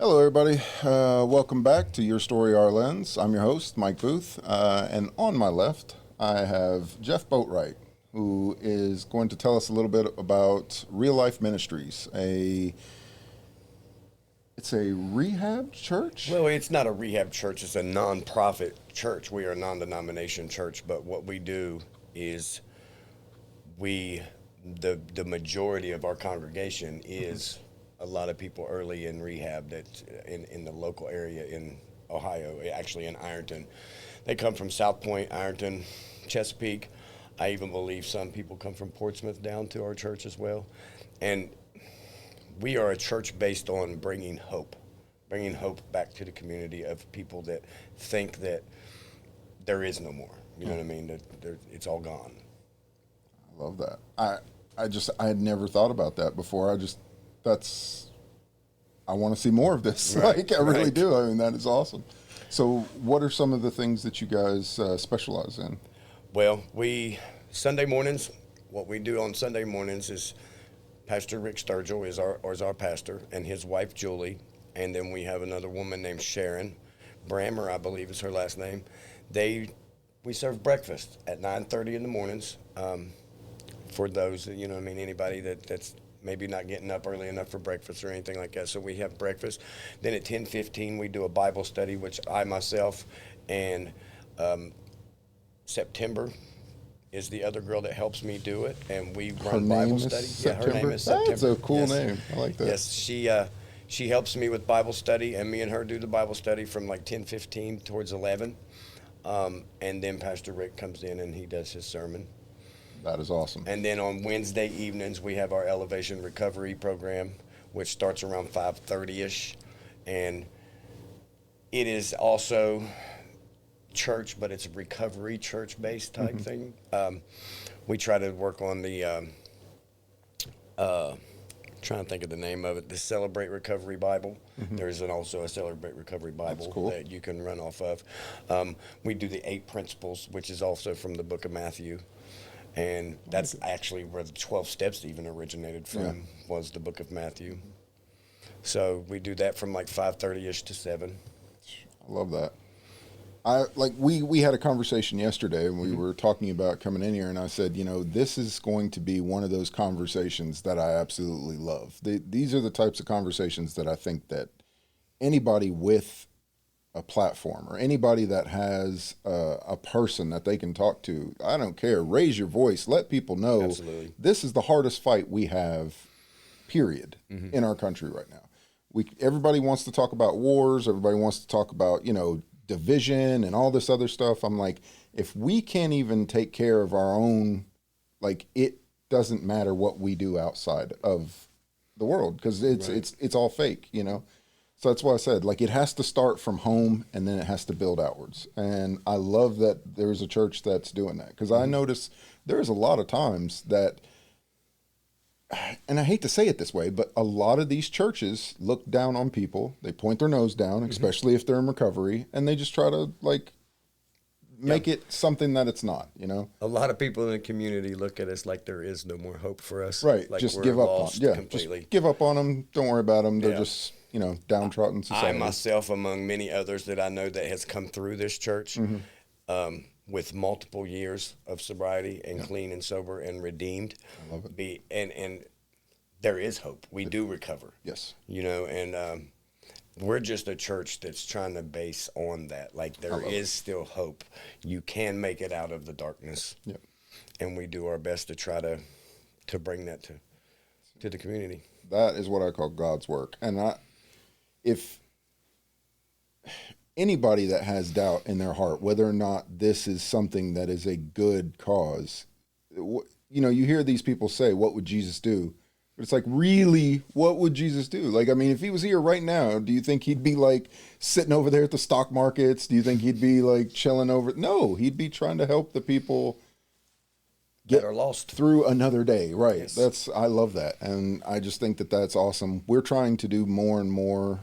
Hello, everybody. Welcome back to Your Story, Our Lens. I'm your host, Mike Booth, and on my left, I have Jeff Boatwright, who is going to tell us a little bit about Real Life Ministries. It's a rehab church? Well, it's not a rehab church. It's a non-profit church. We are a non-denomination church, but what we do is the majority of our congregation is a lot of people early in rehab that in the local area in Ohio, actually in Ironton. They come from South Point, Ironton, Chesapeake. I even believe some people come from Portsmouth down to our church as well. And we are a church based on bringing hope back to the community of people that think that there is no more. You know what I mean? That it's all gone. I love that. I had never thought about that before. I want to see more of this. Right, I really right. do. I mean, that is awesome. So what are some of the things that you guys specialize in? Well, Sunday mornings, what we do on Sunday mornings is Pastor Rick Sturgill is our pastor, and his wife Julie, and then we have another woman named Sharon Brammer, I believe is her last name. We serve breakfast at 9:30 in the mornings for those, anybody that's maybe not getting up early enough for breakfast or anything like that. So we have breakfast. Then at 10:15 we do a Bible study, which I myself and September is the other girl that helps me do it, and we run Bible study. September? Yeah, her name is September. That's a cool Yes. name. I like that. Yes, she helps me with Bible study, and me and her do the Bible study from like 10:15 towards 11, and then Pastor Rick comes in and he does his sermon. That is awesome. And then on Wednesday evenings we have our Elevation Recovery program, which starts around 5:30ish, and it is also church, but it's a recovery church-based type thing. We try to work on the trying to think of the name of it, the Celebrate Recovery Bible. There's also a Celebrate Recovery Bible cool. that you can run off of. We do the 8 principles, which is also from the book of Matthew, and that's actually where the 12 steps even originated from, was the book of Matthew. So we do that from like 5:30ish to 7. I love that. We had a conversation yesterday, and we were talking about coming in here, and I said, this is going to be one of those conversations that I absolutely love. These are the types of conversations that I think that anybody with a platform or anybody that has a person that they can talk to, I don't care, raise your voice, let people know. Absolutely. This is the hardest fight we have, period, in our country right now. Everybody wants to talk about wars. Everybody wants to talk about, division and all this other stuff. I'm like, if we can't even take care of our own, it doesn't matter what we do outside of the world, because it's all fake, So that's why I said, it has to start from home, and then it has to build outwards. And I love that there's a church that's doing that, because I notice there's a lot of times that, and I hate to say it this way, but a lot of these churches look down on people. They point their nose down, especially if they're in recovery, and they just try to make it something that it's not, A lot of people in the community look at us like there is no more hope for us. Right. Like just we're give up on lost completely. Just give up on them. Don't worry about them. They're Yeah. just, downtrodden society. I myself, among many others that I know that has come through this church, with multiple years of sobriety and clean and sober and redeemed. I love it. And there is hope. We do recover. Yes. And we're just a church that's trying to base on that. Like there is still hope. You can make it out of the darkness. Yep. And we do our best to try to bring that to the community. That is what I call God's work. And if anybody that has doubt in their heart, whether or not this is something that is a good cause, you hear these people say, what would Jesus do? But it's like, really, what would Jesus do? If he was here right now, do you think he'd be sitting over there at the stock markets? Do you think he'd be chilling over? No, he'd be trying to help the people That are lost through another day. Right. Yes. I love that. And I just think that that's awesome. We're trying to do more and more,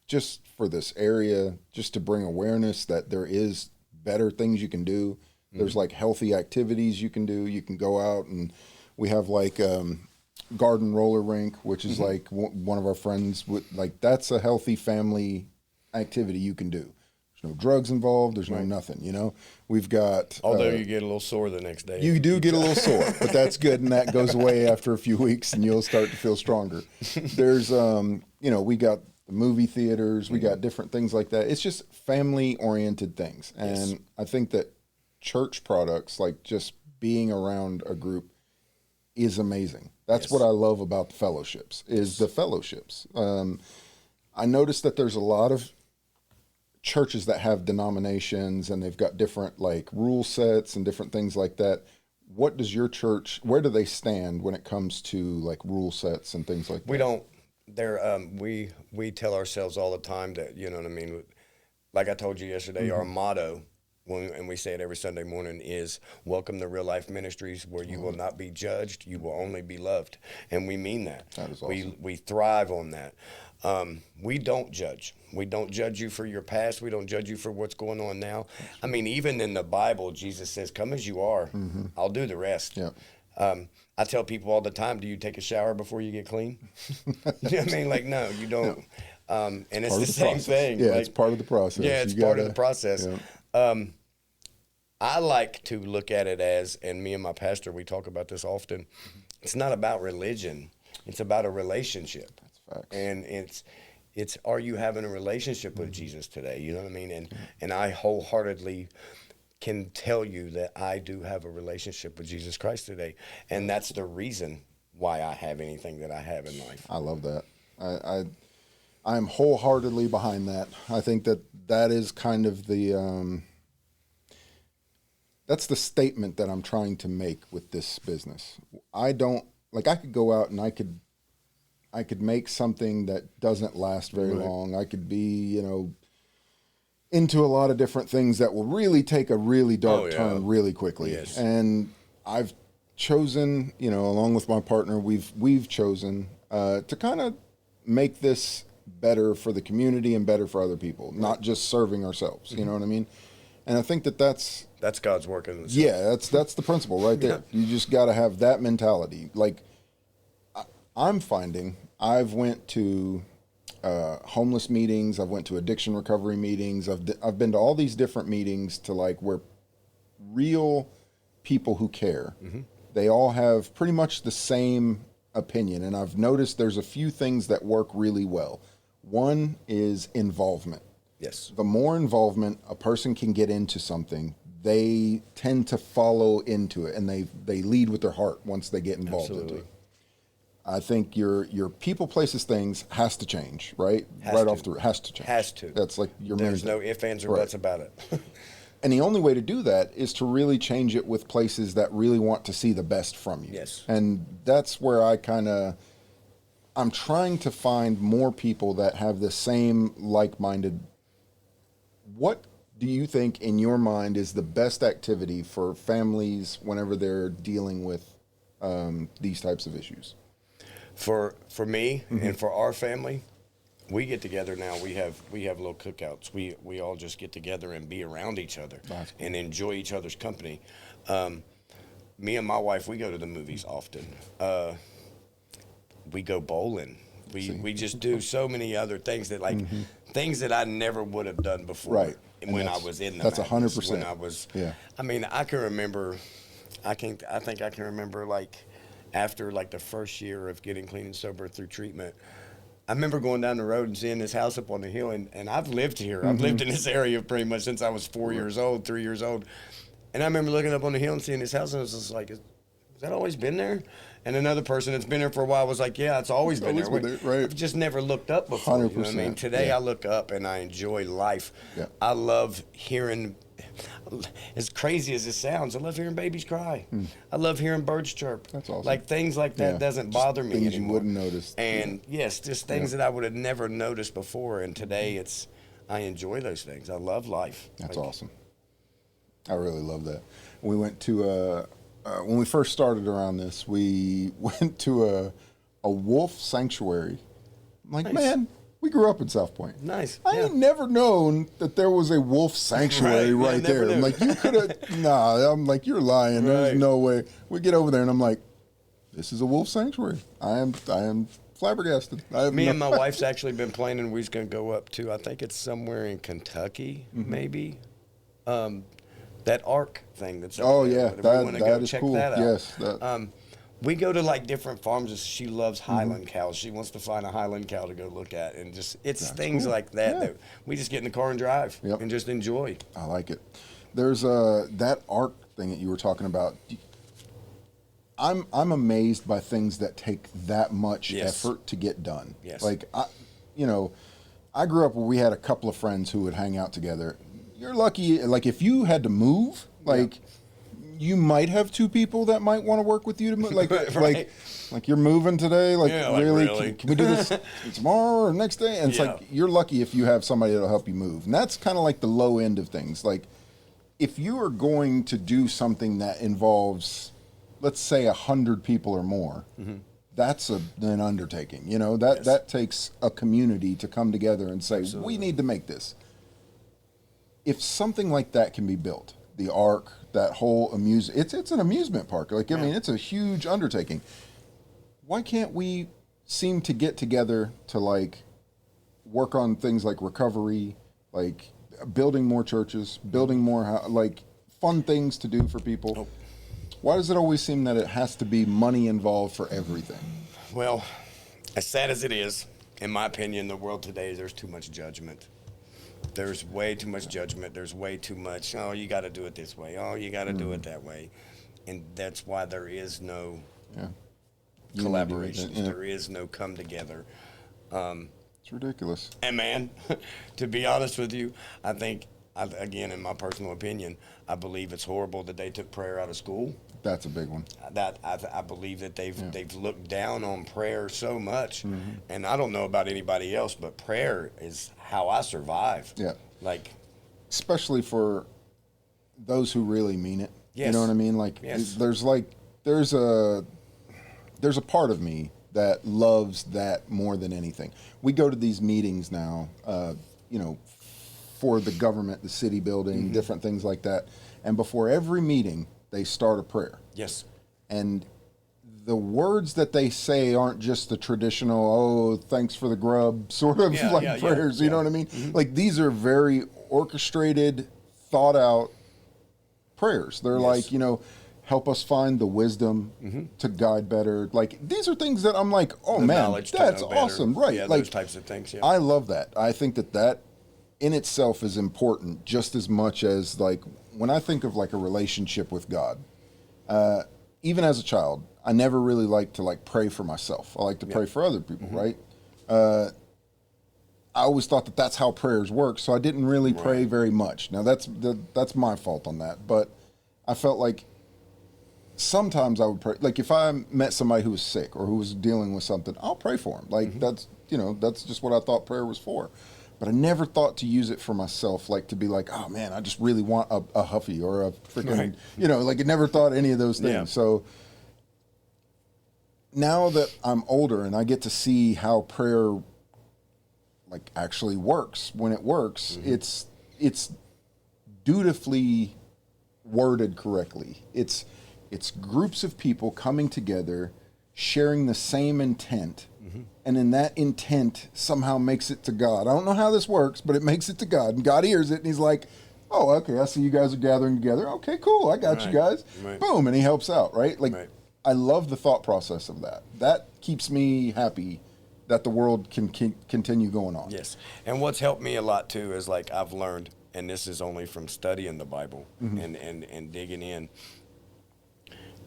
just for this area, just to bring awareness that there is better things you can do. There's healthy activities you can do. You can go out, and we have garden roller rink, which is like one of our friends with, like, that's a healthy family activity you can do. There's no drugs involved. There's no nothing, you know. We've got, although you get a little sore the next day. You do get a little sore, but that's good. And that goes away after a few weeks and you'll start to feel stronger. There's, you know, we got the movie theaters, we got different things like that. It's just family oriented things. And I think that church products, like just being around a group, is amazing. That's what I love about the fellowships, is the fellowships. I noticed that there's a lot of churches that have denominations and they've got different like rule sets and different things like that. What does your church, where do they stand when it comes to like rule sets and things like that? We don't, we tell ourselves all the time that, you know what I mean? Like I told you yesterday, our motto, and we say it every Sunday morning, is welcome to Real Life Ministries, where you will not be judged, you will only be loved. And we mean that. That is awesome. We thrive on that. We don't judge. We don't judge you for your past. We don't judge you for what's going on now. I mean, even in the Bible, Jesus says, come as you are. I'll do the rest. Yeah. I tell people all the time, do you take a shower before you get clean? You know what I mean? Like, no, you don't. Yeah. And it's the same thing. Yeah, like, it's part of the process. Yeah, it's part of the process. Yeah. I like to look at it as, and me and my pastor, we talk about this often, it's not about religion. It's about a relationship. That's facts. And it's are you having a relationship with Jesus today? You know what I mean? And I wholeheartedly can tell you that I do have a relationship with Jesus Christ today. And that's the reason why I have anything that I have in life. I love that. I'm wholeheartedly behind that. I think that is kind of the, that's the statement that I'm trying to make with this business. I don't, like, I could go out and I could make something that doesn't last very long. I could be, you know, into a lot of different things that will really take a really dark turn really quickly. Yes. And I've chosen, you know, along with my partner, we've chosen to kind of make this better for the community and better for other people, not just serving ourselves. You know what I mean? And I think that's God's work in this. Yeah, that's the principle right there. You just got to have that mentality. Like, I'm finding I've went to homeless meetings. I've went to addiction recovery meetings. I've been to all these different meetings to, like, where real people who care, they all have pretty much the same opinion. And I've noticed there's a few things that work really well. One is involvement. Yes. The more involvement a person can get into something, they tend to follow into it, and they lead with their heart once they get involved into it. I think your people, places, things has to change, right? Has to change. Has to. That's like your There's no ifs, ands, or buts about it. And the only way to do that is to really change it with places that really want to see the best from you. Yes. And that's where I'm trying to find more people that have the same like-minded. What do you think in your mind is the best activity for families whenever they're dealing with these types of issues? For me and for our family, we get together now. We have little cookouts. We all just get together and be around each other and enjoy each other's company. Me and my wife, we go to the movies often. We go bowling. We just do so many other things that things that I never would have done before. Right. When I was in the that's madness, 100%. When I was, I mean, I can remember. I think I can remember, like, after, like, the first year of getting clean and sober through treatment, I remember going down the road and seeing this house up on the hill, and I've lived here. I've lived in this area pretty much since I was 3 years old. And I remember looking up on the hill and seeing this house, and I was just like, has that always been there? And another person that's been there for a while was like, yeah, it's always been there. Right. I've just never looked up before. 100%. You know what I mean? Today I look up and I enjoy life. Yeah. I love hearing, as crazy as it sounds, I love hearing babies cry. I love hearing birds chirp. That's awesome. Like, things like that doesn't bother me anymore. Things you wouldn't notice. And yes, just things that I would have never noticed before. And today I enjoy those things. I love life. That's awesome. I really love that. We went to when we first started around this, we went to a wolf sanctuary. I'm like, man, we grew up in South Point. Nice. I ain't never known that there was a wolf sanctuary right there. I'm like, you could have, nah, I'm like, you're lying. There's no way. We get over there and I'm like, This is a wolf sanctuary. I am flabbergasted. Me and my wife's actually been planning. We're going to go up to, I think it's somewhere in Kentucky, maybe. That Ark thing that's up there. That is cool. That out. Yes. We go to like different farms. She loves Highland cows. She wants to find a Highland cow to go look at, and just it's things cool. like that that we just get in the car and drive and just enjoy. I like it. There's that Ark thing that you were talking about. I'm amazed by things that take that much effort to get done. Yes. Like I grew up where we had a couple of friends who would hang out together. You're lucky. Like if you had to move, you might have two people that might want to work with you to move. Like, right. like you're moving today. Like, really? Can we do this tomorrow or next day? And it's like, you're lucky if you have somebody that'll help you move. And that's kind of like the low end of things. Like if you are going to do something that involves, let's say 100 people or more, that's an undertaking. That takes a community to come together and say, we need to make this. If something like that can be built, the Ark, that whole it's an amusement park. Like, I mean, it's a huge undertaking. Why can't we seem to get together to like work on things like recovery, like building more churches, building more like fun things to do for people? Why does it always seem that it has to be money involved for everything? Well, as sad as it is, in my opinion, the world today, there's too much judgment. There's way too much judgment. There's way too much, oh, you got to do it this way. Oh, you got to do it that way. And that's why there is no collaboration. There is no come together. It's ridiculous. And man, to be honest with you, I think, again, in my personal opinion, I believe it's horrible that they took prayer out of school. That's a big one. That I believe that they've looked down on prayer so much, and I don't know about anybody else, but prayer is how I survive. Yeah, like especially for those who really mean it. Yes. You know what I mean? Like there's a part of me that loves that more than anything. We go to these meetings now, for the government, the city building, different things like that, and before every meeting, they start a prayer. Yes. And the words that they say aren't just the traditional, oh, thanks for the grub sort of prayers. You know what I mean? Like these are very orchestrated, thought out prayers. They're like, help us find the wisdom to guide better. Like these are things that I'm like, oh man, that's awesome. Right. Yeah, like those types of things. Yeah. I love that. I think that in itself is important just as much as like when I think of like a relationship with God, even as a child, I never really liked to like pray for myself. I like to pray for other people, right? I always thought that that's how prayers work, so I didn't really pray very much. Now that's my fault on that, but I felt like sometimes I would pray. Like if I met somebody who was sick or who was dealing with something, I'll pray for them. Like that's just what I thought prayer was for. But I never thought to use it for myself, like to be like, oh man, I just really want a Huffy or a freaking, like I never thought any of those things. Yeah. So now that I'm older and I get to see how prayer like actually works, when it works, it's dutifully worded correctly. It's groups of people coming together, sharing the same intent. And in that intent somehow makes it to God. I don't know how this works, but it makes it to God. And God hears it, and he's like, oh, okay, I see you guys are gathering together. Okay, cool, I got you guys. Right. Boom, and he helps out, right? Like, I love the thought process of that. That keeps me happy that the world can continue going on. Yes, and what's helped me a lot, too, is like I've learned, and this is only from studying the Bible and digging in,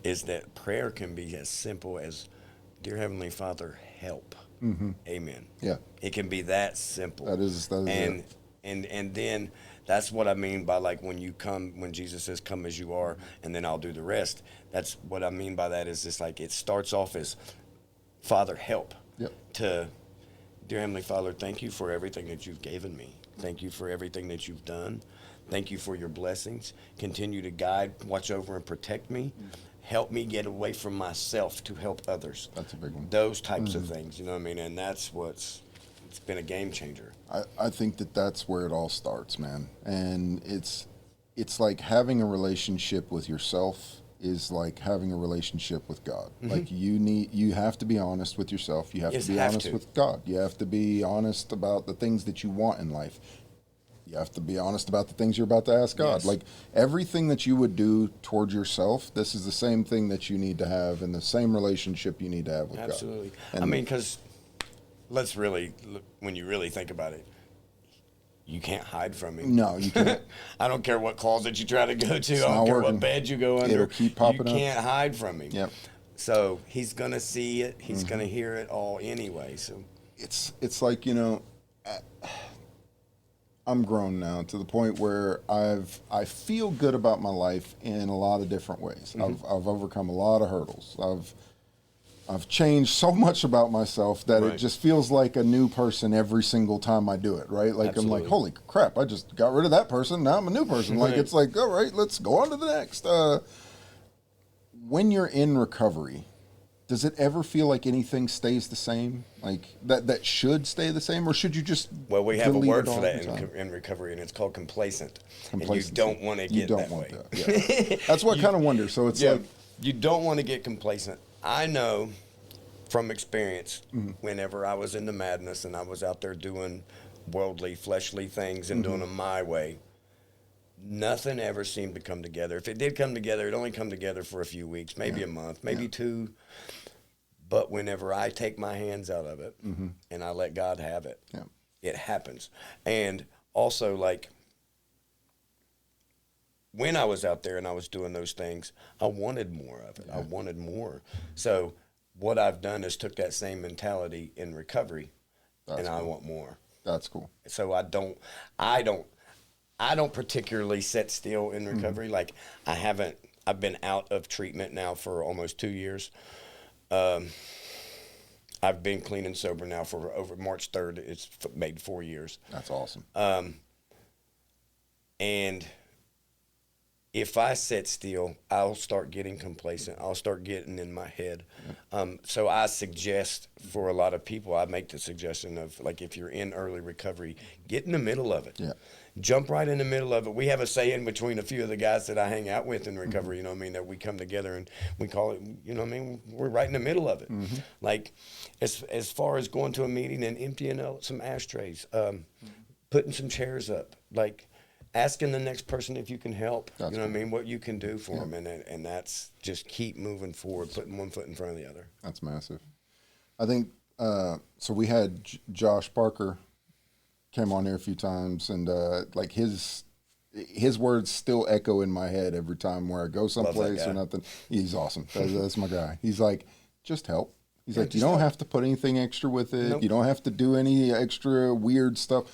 is that prayer can be as simple as, Dear Heavenly Father, help. Amen. Yeah. It can be that simple. That is and then that's what I mean by like when Jesus says come as you are and then I'll do the rest. That's what I mean by that is just like it starts off as Father help. Yep. To Dear Heavenly Father, thank you for everything that you've given me. Thank you for everything that you've done. Thank you for your blessings. Continue to guide, watch over and protect me. Help me get away from myself to help others. That's a big one. Those types of things, you know what I mean? And that's it's been a game changer. I think that's where it all starts, man. And it's like having a relationship with yourself is like having a relationship with God. Like you have to be honest with yourself. You have to be honest with God. You have to be honest about the things that you want in life. You have to be honest about the things you're about to ask God. Yes. Like everything that you would do toward yourself, this is the same thing that you need to have and the same relationship you need to have with God. Absolutely. And I mean, because let's really, when you really think about it, you can't hide from him. No, you can't. I don't care what closet you try to go to. I not don't care working. what bed you go under. It'll keep popping You up. can't hide from him. Yep. So he's going to see it. He's going to hear it all anyway. So It's like, I'm grown now to the point where I feel good about my life in a lot of different ways. I've overcome a lot of hurdles. I've changed so much about myself that it just feels like a new person every single time I do it, right? Like I'm like, holy crap, I just got rid of that person. Now I'm a new person. Like it's like, all right, let's go on to the next. When you're in recovery, does it ever feel like anything stays the same? Like that should stay the same, or should you just we have a delete word it for all that the time? in recovery, and it's called complacent. Complacency. And you don't want to get that way. That. Yeah. That's what I kind of wonder. So it's like you don't want to get complacent. I know from experience, whenever I was in the madness and I was out there doing worldly, fleshly things and doing them my way, nothing ever seemed to come together. If it did come together, it only come together for a few weeks, maybe a month, maybe two. But whenever I take my hands out of it and I let God have it, it happens. And also, like, when I was out there and I was doing those things, I wanted more of it. I wanted more. So what I've done is took that same mentality in recovery, and I want more. That's cool. So I don't particularly sit still in recovery. Like I've been out of treatment now for almost 2 years. I've been clean and sober now for over March 3rd. It's made 4 years. That's awesome. And if I sit still, I'll start getting complacent. I'll start getting in my head. So I suggest for a lot of people, I make the suggestion of, like, if you're in early recovery, get in the middle of it. Yeah. Jump right in the middle of it. We have a saying between a few of the guys that I hang out with in recovery, that we come together and we call it, we're right in the middle of it. Like, as far as going to a meeting and emptying out some ashtrays, putting some chairs up, like, asking the next person if you can help, That's what you can do for them. And that's just keep moving forward, putting one foot in front of the other. That's massive. I think, so we had Josh Parker came on here a few times, and like his words still echo in my head every time where I go someplace or nothing. He's awesome. That's my guy. He's like, just help. He's like, you don't have to put anything extra with it. Nope. You don't have to do any extra weird stuff.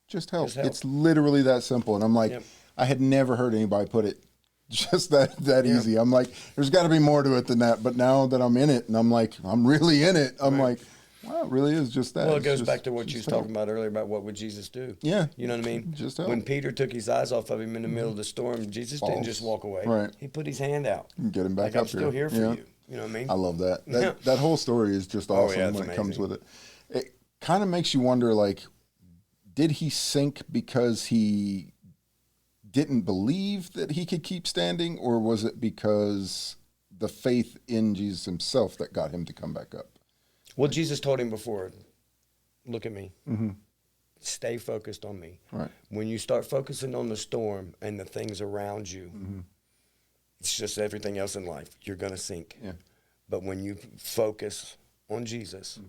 Just help. It's literally that simple. And I'm like, I had never heard anybody put it just that easy. I'm like, there's got to be more to it than that. But now that I'm in it, and I'm like, I'm really in it, I'm like, wow, it really is just that. Well, it goes back to what you was talking about earlier about what would Jesus do. Yeah. You know what I mean? Just help. When Peter took his eyes off of him in the middle of the storm, Jesus didn't just walk away. Right. He put his hand out. Get him back like, up here. I'm still here for you. You know what I mean? I love that. That whole story is just awesome when it comes with it. It kind of makes you wonder, like, did he sink because he didn't believe that he could keep standing, or was it because the faith in Jesus himself that got him to come back up? Well, Jesus told him before, look at me. Stay focused on me. Right. When you start focusing on the storm and the things around you, it's just everything else in life. You're going to sink. Yeah. But when you focus on Jesus,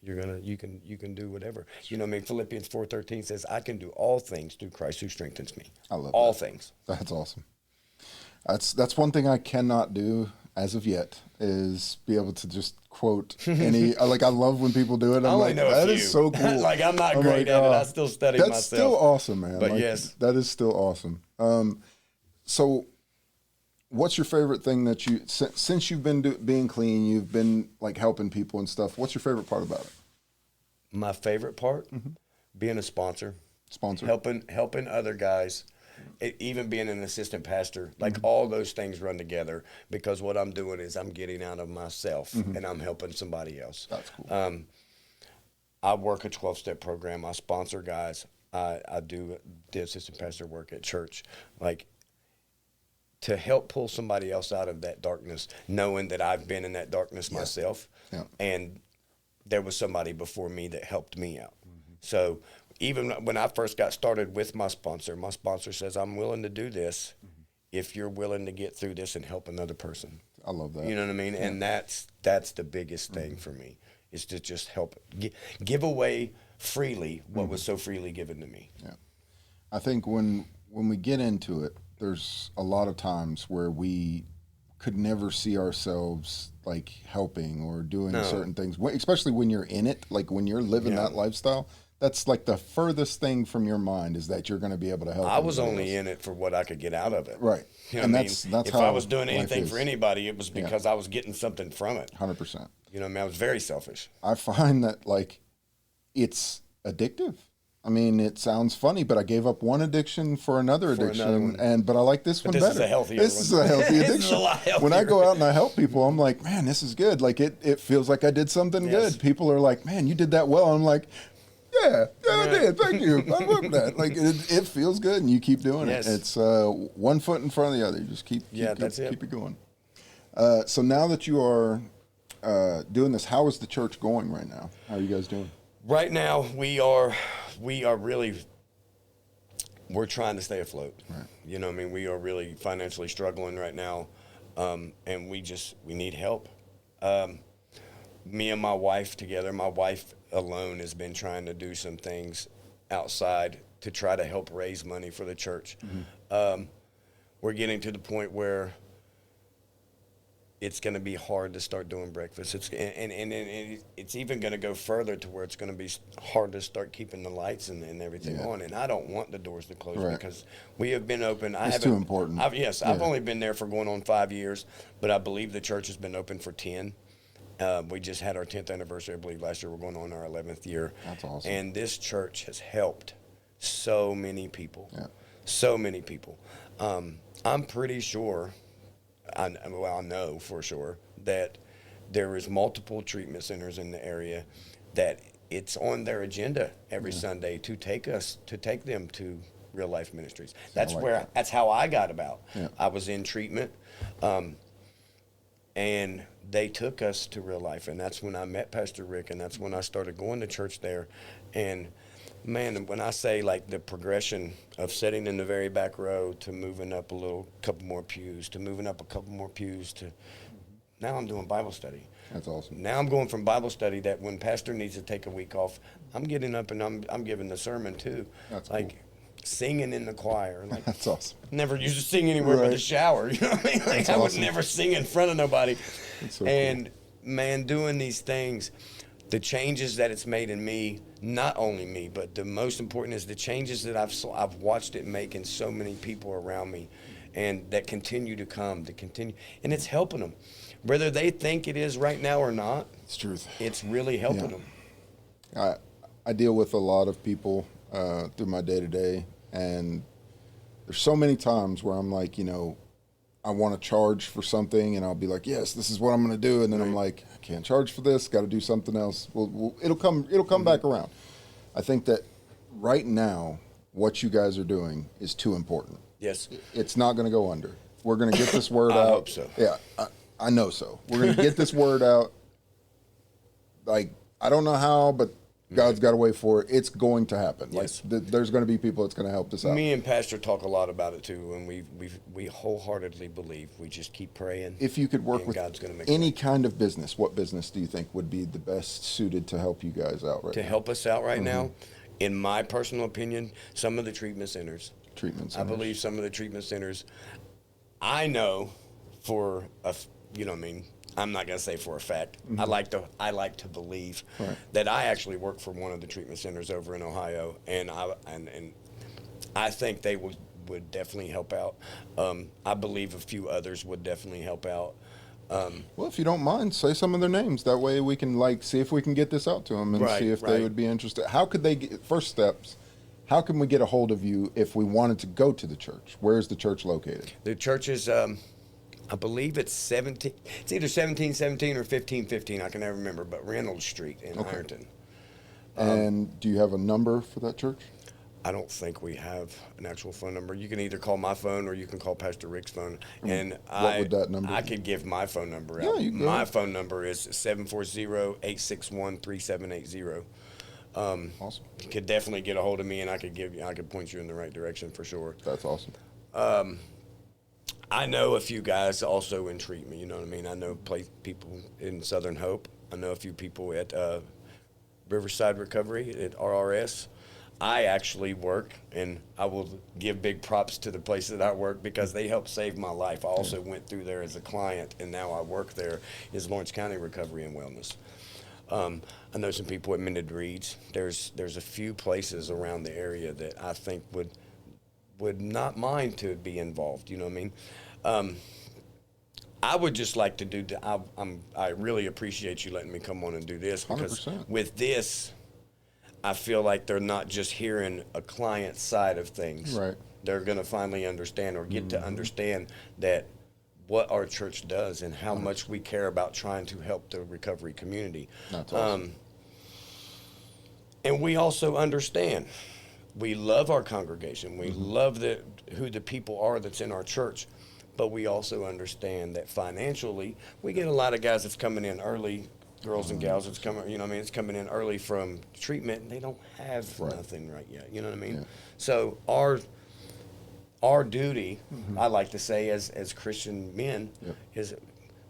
you can do whatever. You know what I mean? Philippians 4:13 says, I can do all things through Christ who strengthens me. I love all that. things. That's awesome. That's one thing I cannot do as of yet, is be able to just quote any, like, I love when people do it. I'm like, that is so cool. Like, I'm not great at it. I still study myself. That's still awesome, man. But like, yes. That is still awesome. So what's your favorite thing that you, since you've been being clean, you've been like helping people and stuff, what's your favorite part about it? My favorite part? Being a sponsor. Helping other guys. Even being an assistant pastor, like all those things run together, because what I'm doing is I'm getting out of myself and I'm helping somebody else. That's cool. I work a 12-step program. I sponsor guys. I do the assistant pastor work at church. Like, to help pull somebody else out of that darkness, knowing that I've been in that darkness myself. Yeah. And there was somebody before me that helped me out. So even when I first got started with my sponsor says, I'm willing to do this if you're willing to get through this and help another person. I love that. You know what I mean? Yeah. And that's the biggest thing for me, is to just help give away freely what was so freely given to me. Yeah. I think when we get into it, there's a lot of times where we could never see ourselves like helping or doing certain things, especially when you're in it, like when you're living that lifestyle. That's like the furthest thing from your mind, is that you're going to be able to help. I was only in it for what I could get out of it. Right. You know and that's if how I was doing anything for anybody, it was because I was getting something from it. 100%. You know what I mean? I was very selfish. I find that like it's addictive. I mean, it sounds funny, but I gave up one addiction for another addiction, but I like this one better. This is a healthier one. This is a healthy addiction. This is a lot healthier. When I go out and I help people, I'm like, man, this is good. Like it feels like I did something good. People are like, man, you did that well. I'm like, yeah, I did. Thank you. I love that. Like it feels good, and you keep doing it. It's one foot in front of the other. You just keep it going. So now that you are doing this, how is the church going right now? How are you guys doing? Right now, we are really, we're trying to stay afloat. Right. You know what I mean? We are really financially struggling right now, and we need help. Me and my wife together, my wife alone has been trying to do some things outside to try to help raise money for the church. We're getting to the point where it's going to be hard to start doing breakfast. It's even going to go further to where it's going to be hard to start keeping the lights and everything on. And I don't want the doors to close because we have been open. It's too important. I've only been there for going on 5 years, but I believe the church has been open for 10. We just had our 10th anniversary, I believe, last year. We're going on our 11th year. That's awesome. And this church has helped so many people. Yeah. So many people. I'm pretty sure, I know for sure, that there is multiple treatment centers in the area that it's on their agenda every Sunday to take them to Real Life Ministries. That's how I got about. Yeah. I was in treatment, and they took us to Real Life, and that's when I met Pastor Rick, and that's when I started going to church there. And man, when I say like the progression of sitting in the very back row to moving up couple more pews, to moving up a couple more pews, to now I'm doing Bible study. That's awesome. Now I'm going from Bible study that when pastor needs to take a week off, I'm getting up and I'm giving the sermon too. That's like cool. Singing in the choir. Like that's awesome. Never used to sing anywhere but the shower. You know what I mean? Like I would never sing in front of nobody. That's so and cool. Man, doing these things, the changes that it's made in me, not only me, but the most important is the changes that I've watched it make in so many people around me, and that continue to come, and it's helping them, whether they think it is right now or not. It's truth. It's really helping them. I deal with a lot of people through my day to day, and there's so many times where I'm like, I want to charge for something, and I'll be like, yes, this is what I'm going to do. And then I'm like, I can't charge for this. Got to do something else. It'll come back around. I think that right now, what you guys are doing is too important. Yes. It's not going to go under. We're going to get this word out. I hope so. Yeah, I know so. We're going to get this word out. Like, I don't know how, but God's got a way for it. It's going to happen. Yes. Like there's going to be people that's going to help this out. Me and Pastor talk a lot about it too, and we wholeheartedly believe. We just keep praying. If you could work with God's gonna make any kind of business, what business do you think would be the best suited to help you guys out right now? To help us out right now, in my personal opinion, some of the treatment centers. I believe some of the treatment centers. I know for I'm not gonna say for a fact. I like to believe that I actually work for one of the treatment centers over in Ohio, and I think they would definitely help out. I believe a few others would definitely help out. Well, if you don't mind, say some of their names. That way we can see if we can get this out to them and see if they would be interested. How could they get first steps? How can we get a hold of you if we wanted to go to the church? Where is the church located? The church is, I believe it's 17. It's either 1717 or 1515. I can never remember, but Reynolds Street in Ironton. And do you have a number for that church? I don't think we have an actual phone number. You can either call my phone or you can call Pastor Rick's phone. And What would that number I be? could give my phone number Yeah, out. you can go My ahead. phone number is 740-861-3780. Awesome. You could definitely get a hold of me, and I could point you in the right direction for sure. That's awesome. I know a few guys also in treatment. You know what I mean? I know people in Southern Hope. I know a few people at Riverside Recovery at RRS. I actually work, and I will give big props to the place that I work because they helped save my life. I also went through there as a client, and now I work there. Is Lawrence County Recovery and Wellness. I know some people at Mended Reeds. There's a few places around the area that I think would not mind to be involved. You know what I mean? I would just like to do. I really appreciate you letting me come on and do this because 100%. with this, I feel like they're not just hearing a client side of things. Right. They're going to finally understand or get to understand that what our church does and how much we care about trying to help the recovery community. That's awesome. And we also understand. We love our congregation. We love who the people are that's in our church. But we also understand that financially, we get a lot of guys that's coming in early, girls and gals that's coming, you know what I mean, it's coming in early from treatment, and they don't have nothing right yet, you know what I mean? Yeah. So our duty, I like to say as Christian men, is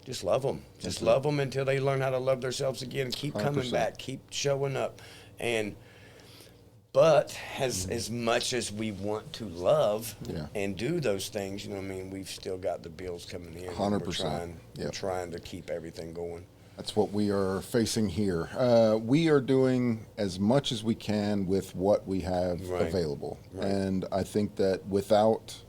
just love them. Just love them until they learn how to love themselves again, keep coming 100%. back, keep showing up. But as much as we want to love and do those things, you know what I mean, we've still got the bills coming in. 100%. We're trying to keep everything going. That's what we are facing here. We are doing as much as we can with what we have available. Right. And I think that without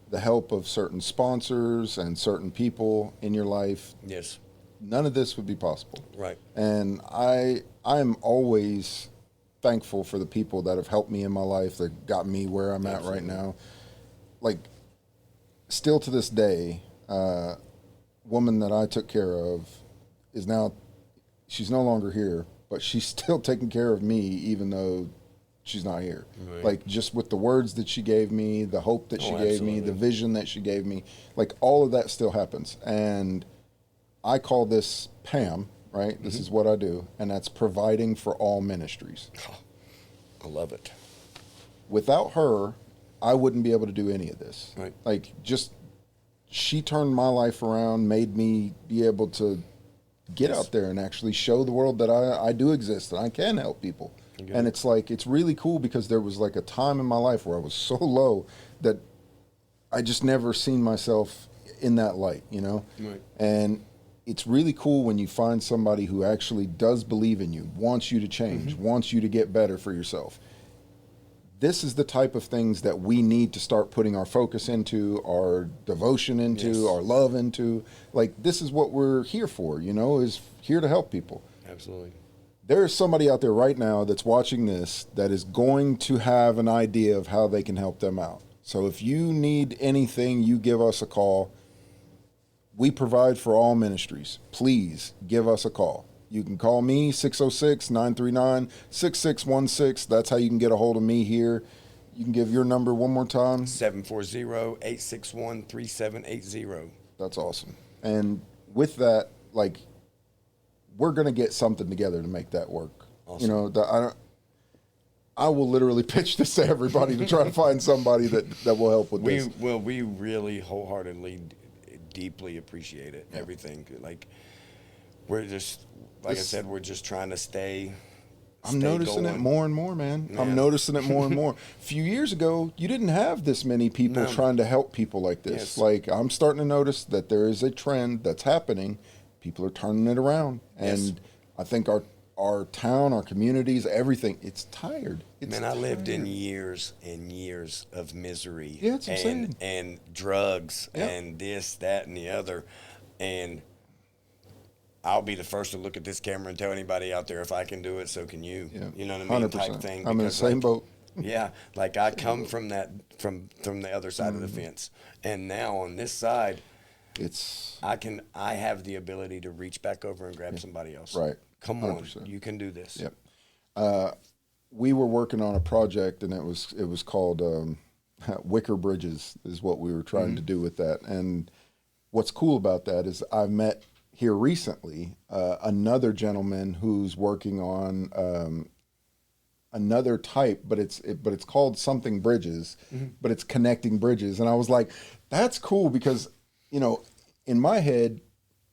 the help of certain sponsors and certain people in your life, Yes. none of this would be possible. Right. And I'm always thankful for the people that have helped me in my life, that got me where I'm at right now. Like, still to this day, woman that I took care of is now, she's no longer here, but she's still taking care of me even though she's not here. Right. Like, just with the words that she gave me, the hope that she gave me, the vision that she gave me, like, all of that still happens. And I call this Pam, right? This is what I do, and that's providing for all ministries. Oh, I love it. Without her, I wouldn't be able to do any of this. Right. Like, just, she turned my life around, made me be able to get out there and actually show the world that I do exist and I can help people. And it's like, it's really cool because there was like a time in my life where I was so low that I just never seen myself in that light, you know? Right. And it's really cool when you find somebody who actually does believe in you, wants you to change, wants you to get better for yourself. This is the type of things that we need to start putting our focus into, our devotion into, our love into. Like, this is what we're here for, you know, is here to help people. Absolutely. There is somebody out there right now that's watching this that is going to have an idea of how they can help them out. So if you need anything, you give us a call. We provide for all ministries. Please give us a call. You can call me, 606-939-6616. That's how you can get a hold of me here. You can give your number one more time. 740-861-3780. That's awesome. And with that, like, we're going to get something together to make that work. Awesome. You know, I will literally pitch this to everybody to try to find somebody that will help with this. We really wholeheartedly, deeply appreciate it. Everything. Like, we're just, like I said, we're just trying to stay I'm noticing going. it more and more, man. I'm noticing it more and more. A few years ago, you didn't have this many people trying to help people like this. Yes. Like, I'm starting to notice that there is a trend that's happening. People are turning it around. And I think our town, our communities, everything, it's tired. Man, I lived in years and years of misery. Yeah, that's what I'm saying. And drugs and this, that, and the other. And I'll be the first to look at this camera and tell anybody out there, if I can do it, so can you. Yeah. You know what I mean? 100%. Type thing. I'm in the same boat. Yeah, like I come from that from the other side of the fence, and now on this side, I have the ability to reach back over and grab somebody else. Right. Come 100%. on, you can do this. Yep. We were working on a project, and it was called Wicker Bridges is what we were trying to do with that. And what's cool about that is I met here recently another gentleman who's working on another type, but it's called something bridges, but it's connecting bridges. And I was like, that's cool because, you know, in my head,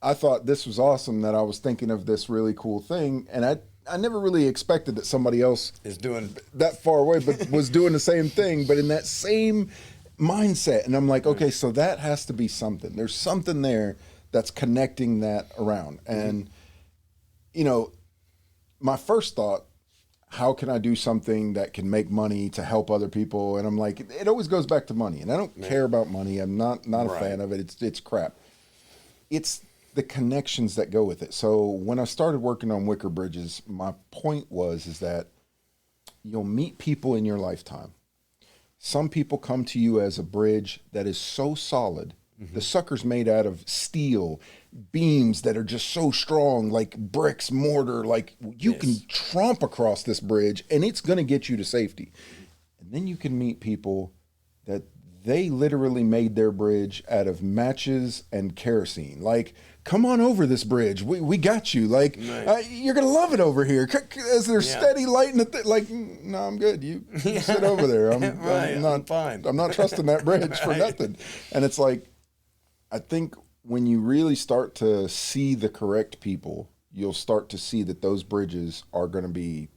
I thought this was awesome that I was thinking of this really cool thing. And I never really expected that somebody else is doing that far away, but was doing the same thing, but in that same mindset. And I'm like, okay, so that has to be something. There's something there that's connecting that around. And, you know, my first thought, how can I do something that can make money to help other people? And I'm like, it always goes back to money. And I don't care about money. I'm not a fan of it. It's crap. It's the connections that go with it. So when I started working on Wicker Bridges, my point is that you'll meet people in your lifetime. Some people come to you as a bridge that is so solid. The sucker's made out of steel, beams that are just so strong, like bricks, mortar, like you can tromp across this bridge and it's going to get you to safety. And then you can meet people that they literally made their bridge out of matches and kerosene. Like, come on over this bridge. We got you. Like, you're going to love it over here. As they're steady lighting it, like, no, I'm good. You sit over there. I'm fine. I'm not trusting that bridge for nothing. And it's like, I think when you really start to see the correct people, you'll start to see that those bridges are going to be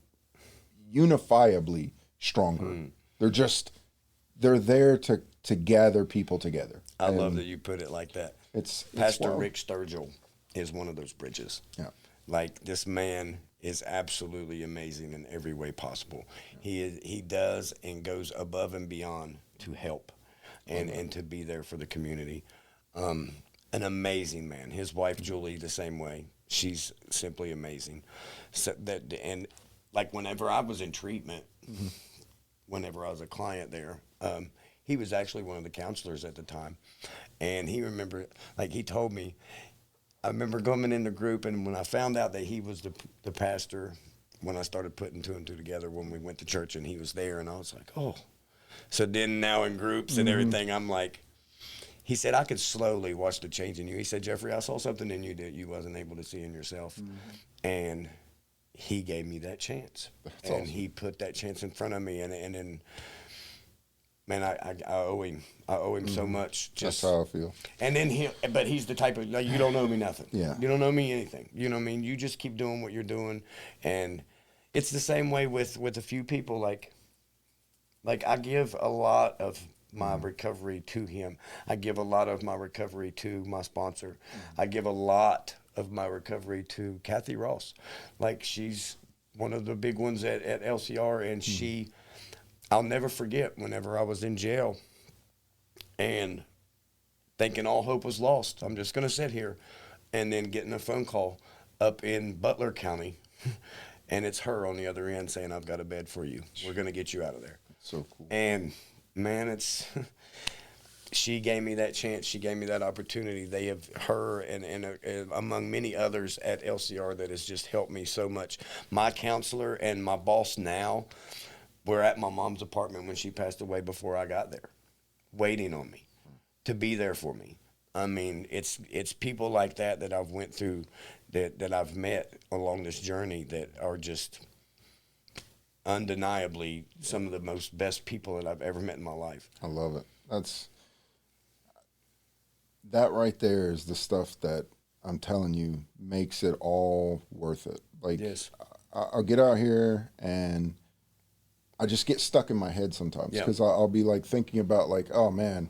unifiably stronger. They're there to gather people together. I love that you put it like that. It's Pastor wild. Rick Sturgill is one of those bridges. Yeah. Like, this man is absolutely amazing in every way possible. He does and goes above and beyond to help and to be there for the community. An amazing man. His wife Julie, the same way. She's simply amazing. So and like whenever I was in treatment, whenever I was a client there, he was actually one of the counselors at the time, and he told me. I remember coming in the group, and when I found out that he was the pastor, when I started putting two and two together when we went to church, and he was there, and I was like, oh. So then now in groups and everything, I'm like. He said, I could slowly watch the change in you. He said, Jeffrey, I saw something in you that you wasn't able to see in yourself. And he gave me that chance. That's awesome. He put that chance in front of me. And then, man, I owe him. I owe him so much. That's how I feel. And then but he's the type of, like, you don't owe me nothing. Yeah. You don't owe me anything. You know what I mean? You just keep doing what you're doing. And it's the same way with a few people. Like I give a lot of my recovery to him. I give a lot of my recovery to my sponsor. I give a lot of my recovery to Kathy Ross. Like, she's one of the big ones at LCR, and I'll never forget whenever I was in jail and thinking all hope was lost. I'm just going to sit here, and then getting a phone call up in Butler County, and it's her on the other end saying, I've got a bed for you. We're going to get you out of there. So cool. And man, she gave me that chance. She gave me that opportunity. They have her and among many others at LCR that has just helped me so much. My counselor and my boss now were at my mom's apartment when she passed away before I got there, waiting on me to be there for me. I mean, it's people like that I've went through, that I've met along this journey that are just undeniably some of the most best people that I've ever met in my life. I love it. That right there is the stuff that I'm telling you makes it all worth it. Like, yes. I'll get out here and I just get stuck in my head sometimes because I'll be like thinking about like, oh man,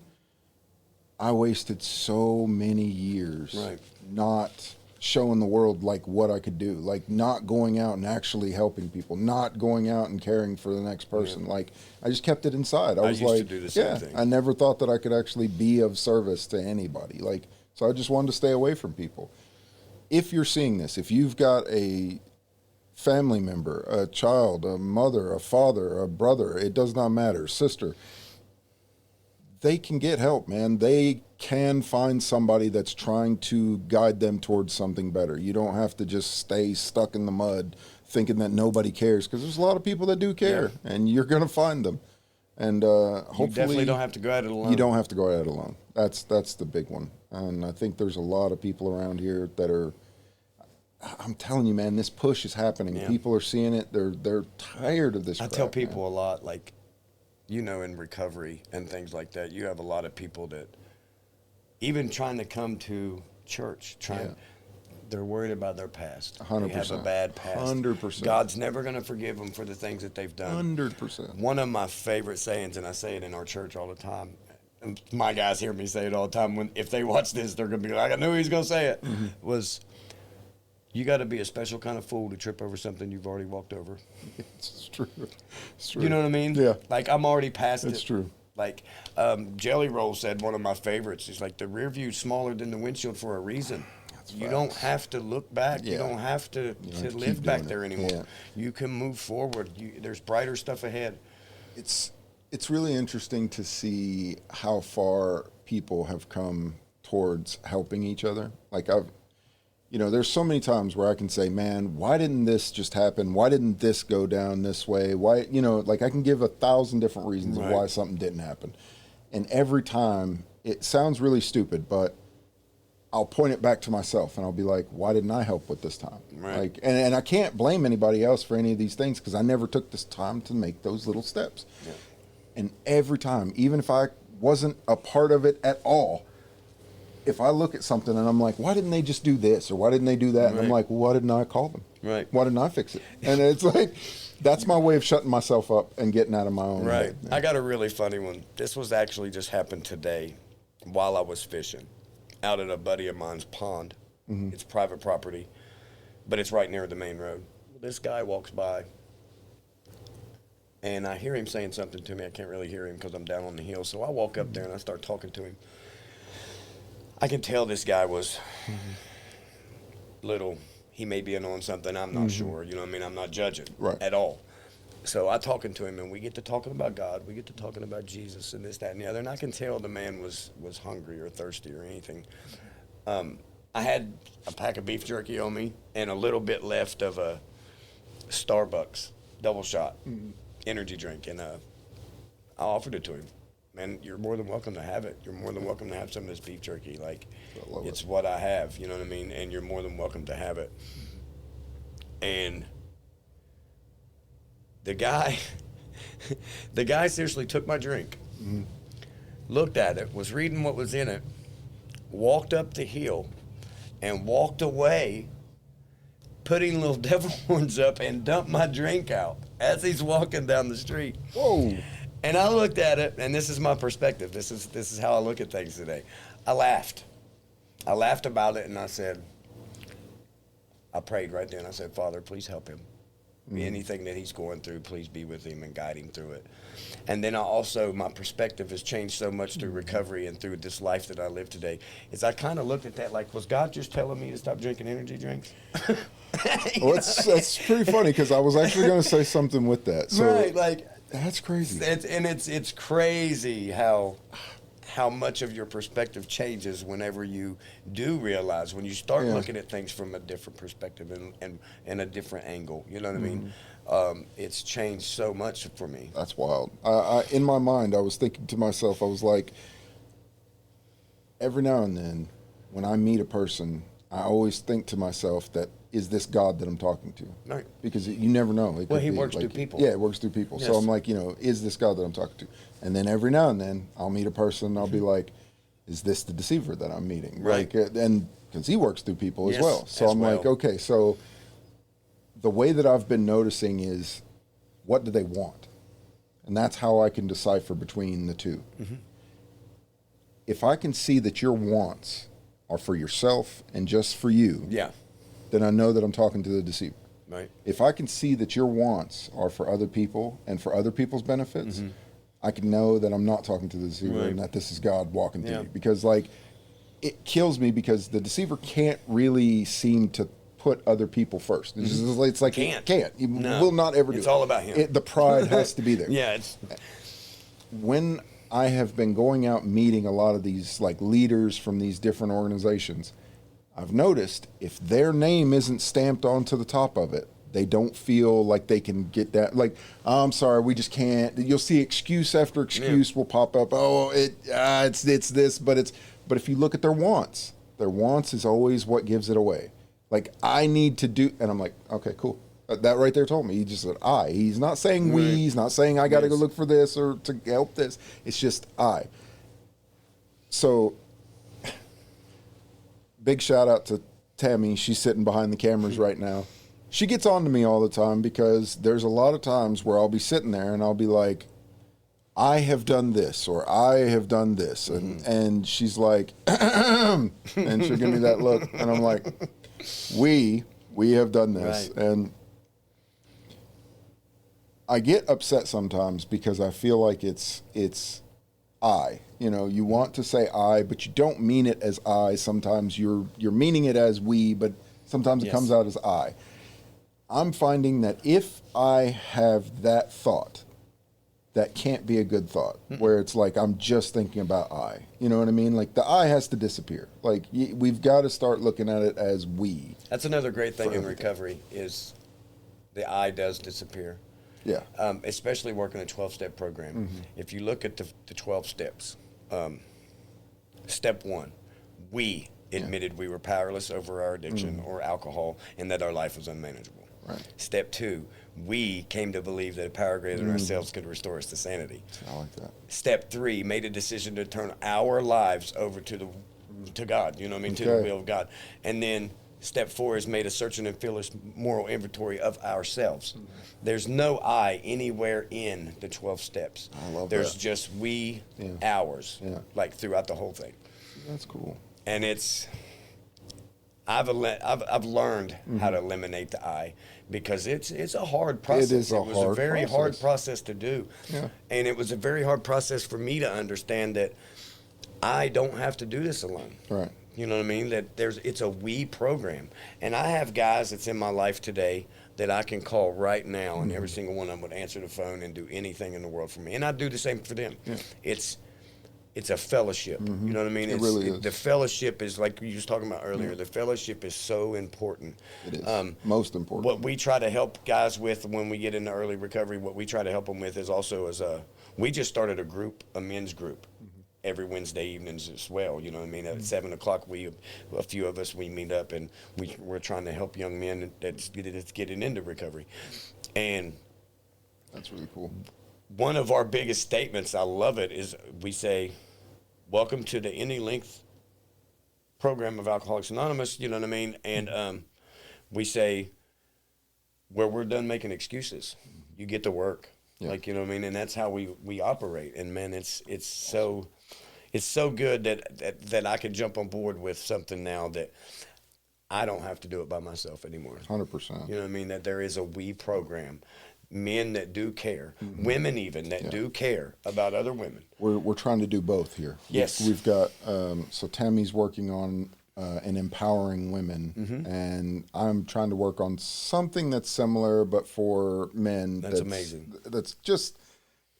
I wasted so many years not showing the world like what I could do, like not going out and actually helping people, not going out and caring for the next person. Like, I just kept it inside. I was used like, to do the same thing. I never thought that I could actually be of service to anybody. Like, so I just wanted to stay away from people. If you're seeing this, if you've got a family member, a child, a mother, a father, a brother, it does not matter, sister, they can get help, man. They can find somebody that's trying to guide them towards something better. You don't have to just stay stuck in the mud thinking that nobody cares, because there's a lot of people that do care, and you're going to find them. And hopefully, you definitely don't have to go at it alone. You don't have to go at it alone. That's the big one. And I think there's a lot of people around here that are. I'm telling you, man, this push is happening. Yeah. People are seeing it. They're tired of this. I tell people a lot, like, in recovery and things like that, you have a lot of people that even trying to come to church, they're worried about their past. 100%. They have a bad past. 100%. God's never going to forgive them for the things that they've done. 100%. One of my favorite sayings, and I say it in our church all the time, and my guys hear me say it all the time, if they watch this, they're going to be like, I knew he was going to say it, was, you got to be a special kind of fool to trip over something you've already walked over. It's true. It's true. You know what I mean? Yeah. Like, I'm already past it. It's true. Like, Jelly Roll said, one of my favorites, is like, the rear view's smaller than the windshield for a reason. You don't have to look back. Yeah. You don't have to live back there anymore. Yeah. You can move forward. There's brighter stuff ahead. It's really interesting to see how far people have come towards helping each other. Like, there's so many times where I can say, man, why didn't this just happen? Why didn't this go down this way? Why, like, I can give 1,000 different reasons of why something didn't happen. And every time, it sounds really stupid, but I'll point it back to myself and I'll be like, why didn't I help with this time? Right. Like, and I can't blame anybody else for any of these things, because I never took this time to make those little steps. Yeah. And every time, even if I wasn't a part of it at all, if I look at something and I'm like, why didn't they just do this? Or why didn't they do that? And I'm like, well, why didn't I call them? Right. Why didn't I fix it? And it's like, that's my way of shutting myself up and getting out of my own Right. head. I got a really funny one. This was actually just happened today while I was fishing out at a buddy of mine's pond. Mm-hmm. It's private property, but it's right near the main road. This guy walks by, and I hear him saying something to me. I can't really hear him because I'm down on the hill. So I walk up there and I start talking to him. I can tell this guy was little. He may be on something. I'm not sure. You know what I mean? I'm not judging at all. So I talking to him, and we get to talking about God. We get to talking about Jesus and this, that, and the other. And I can tell the man was hungry or thirsty or anything. I had a pack of beef jerky on me and a little bit left of a Starbucks double shot energy drink, and I offered it to him. Man, you're more than welcome to have it. You're more than welcome to have some of this beef jerky. Like, it's what I have, you know what I mean? And you're more than welcome to have it. And the guy seriously took my drink, looked at it, was reading what was in it, walked up the hill, and walked away, putting little devil horns up, and dumped my drink out as he's walking down the street. Whoa. And I looked at it, and this is my perspective. This is how I look at things today. I laughed. I laughed about it, and I said, I prayed right then. I said, Father, please help him. Anything that he's going through, please be with him and guide him through it. And then my perspective has changed so much through recovery and through this life that I live today, is I kind of looked at that like, was God just telling me to stop drinking energy drinks? Well, that's pretty funny, because I was actually going to say something with that. So, right, like, that's crazy. It's crazy how much of your perspective changes whenever you do realize, when you start looking at things from a different perspective and a different angle. You know what I mean? It's changed so much for me. That's wild. In my mind, I was thinking to myself, I was like, every now and then when I meet a person, I always think to myself that, is this God that I'm talking to? Right. Because you never know. Well, he works through people. Yeah, it works through people. Yes. So I'm like, is this God that I'm talking to? And then every now and then I'll meet a person and I'll be like, is this the deceiver that I'm meeting? Right. Like, and because he works through people as well. So I'm like, okay, so the way that I've been noticing is, what do they want? And that's how I can decipher between the two. Mm-hmm. If I can see that your wants are for yourself and just for you, then I know that I'm talking to the deceiver. Right. If I can see that your wants are for other people and for other people's benefits, I can know that I'm not talking to the deceiver and that this is God walking through you. Because, like, it kills me, because the deceiver can't really seem to put other people first. It's like he can't. He will not ever do it. It's all about him. The pride has to be there. Yeah. When I have been going out meeting a lot of these, like, leaders from these different organizations, I've noticed if their name isn't stamped onto the top of it, They don't feel like they can get that. Like, I'm sorry, we just can't. You'll see excuse after excuse will pop up. Oh, it's this, but if you look at their wants is always what gives it away. Like, I need to do, and I'm like, okay, cool. That right there told me. He just said I. He's not saying we. He's not saying I got to go look for this or to help this. It's just I. So, big shout out to Tammy. She's sitting behind the cameras right now. She gets on to me all the time because there's a lot of times where I'll be sitting there and I'll be like, I have done this or I have done this. And she's like, and she'll give me that look. And I'm like, we have done this. Right. And I get upset sometimes because I feel like it's I. You know, you want to say I, but you don't mean it as I. Sometimes you're meaning it as we, but sometimes it comes out as I. I'm finding that if I have that thought, that can't be a good thought, where it's like I'm just thinking about I. You know what I mean? Like, the I has to disappear. Like, we've got to start looking at it as we. That's another great thing in recovery is the I does disappear. Yeah. Especially working a 12-step program. If you look at the 12 steps, step 1, we admitted we were powerless over our addiction or alcohol and that our life was unmanageable. Right. Step 2, we came to believe that a power greater than ourselves could restore us to sanity. I like that. Step 3, made a decision to turn our lives over to God, you know what I mean, to the will of God. And then step 4 is made a searching and fearless moral inventory of ourselves. There's no I anywhere in the 12 steps. I love There's that. just we, ours, like throughout the whole thing. That's cool. And I've learned how to eliminate the I because it's a hard process. It was a very hard process to do. Yeah. And it was a very hard process for me to understand that I don't have to do this alone. Right. You know what I mean? That it's a we program. And I have guys that's in my life today that I can call right now, and every single one of them would answer the phone and do anything in the world for me. And I do the same for them. Yeah. It's a fellowship. You know what I mean? It really is. The fellowship is like you was talking about earlier. The fellowship is so important. It is. Most important. What we try to help guys with when we get into early recovery, what we try to help them with is also we just started a men's group. Every Wednesday evenings as well, you know what I mean? At 7 o'clock, a few of us, we meet up and we're trying to help young men that's getting into recovery. And that's really cool. One of our biggest statements, I love it, is we say, welcome to the any length program of Alcoholics Anonymous, you know what I mean? And we say, where we're done making excuses, you get to work. Yeah. Like, you know what I mean? And that's how we operate. And man, it's so good that I can jump on board with something now that I don't have to do it by myself anymore. 100%. You know what I mean? That there is a we program. Men that do care, women even that do care about other women. We're trying to do both here. Yes. We've got, so Tammy's working on and empowering women, and I'm trying to work on something that's similar, but for men. That's amazing. That's just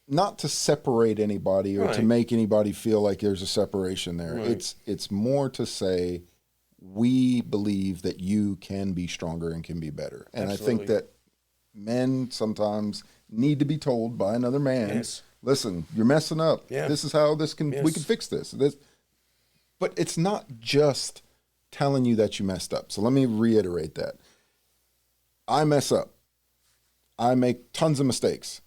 not to separate anybody or to make anybody feel like there's a separation there. Right. It's more to say, we believe that you can be stronger and can be better. And absolutely. I think that men sometimes need to be told by another man, listen, you're messing up. Yeah. This is how we can fix this. But it's not just telling you that you messed up. So let me reiterate that. I mess up. I make tons of mistakes.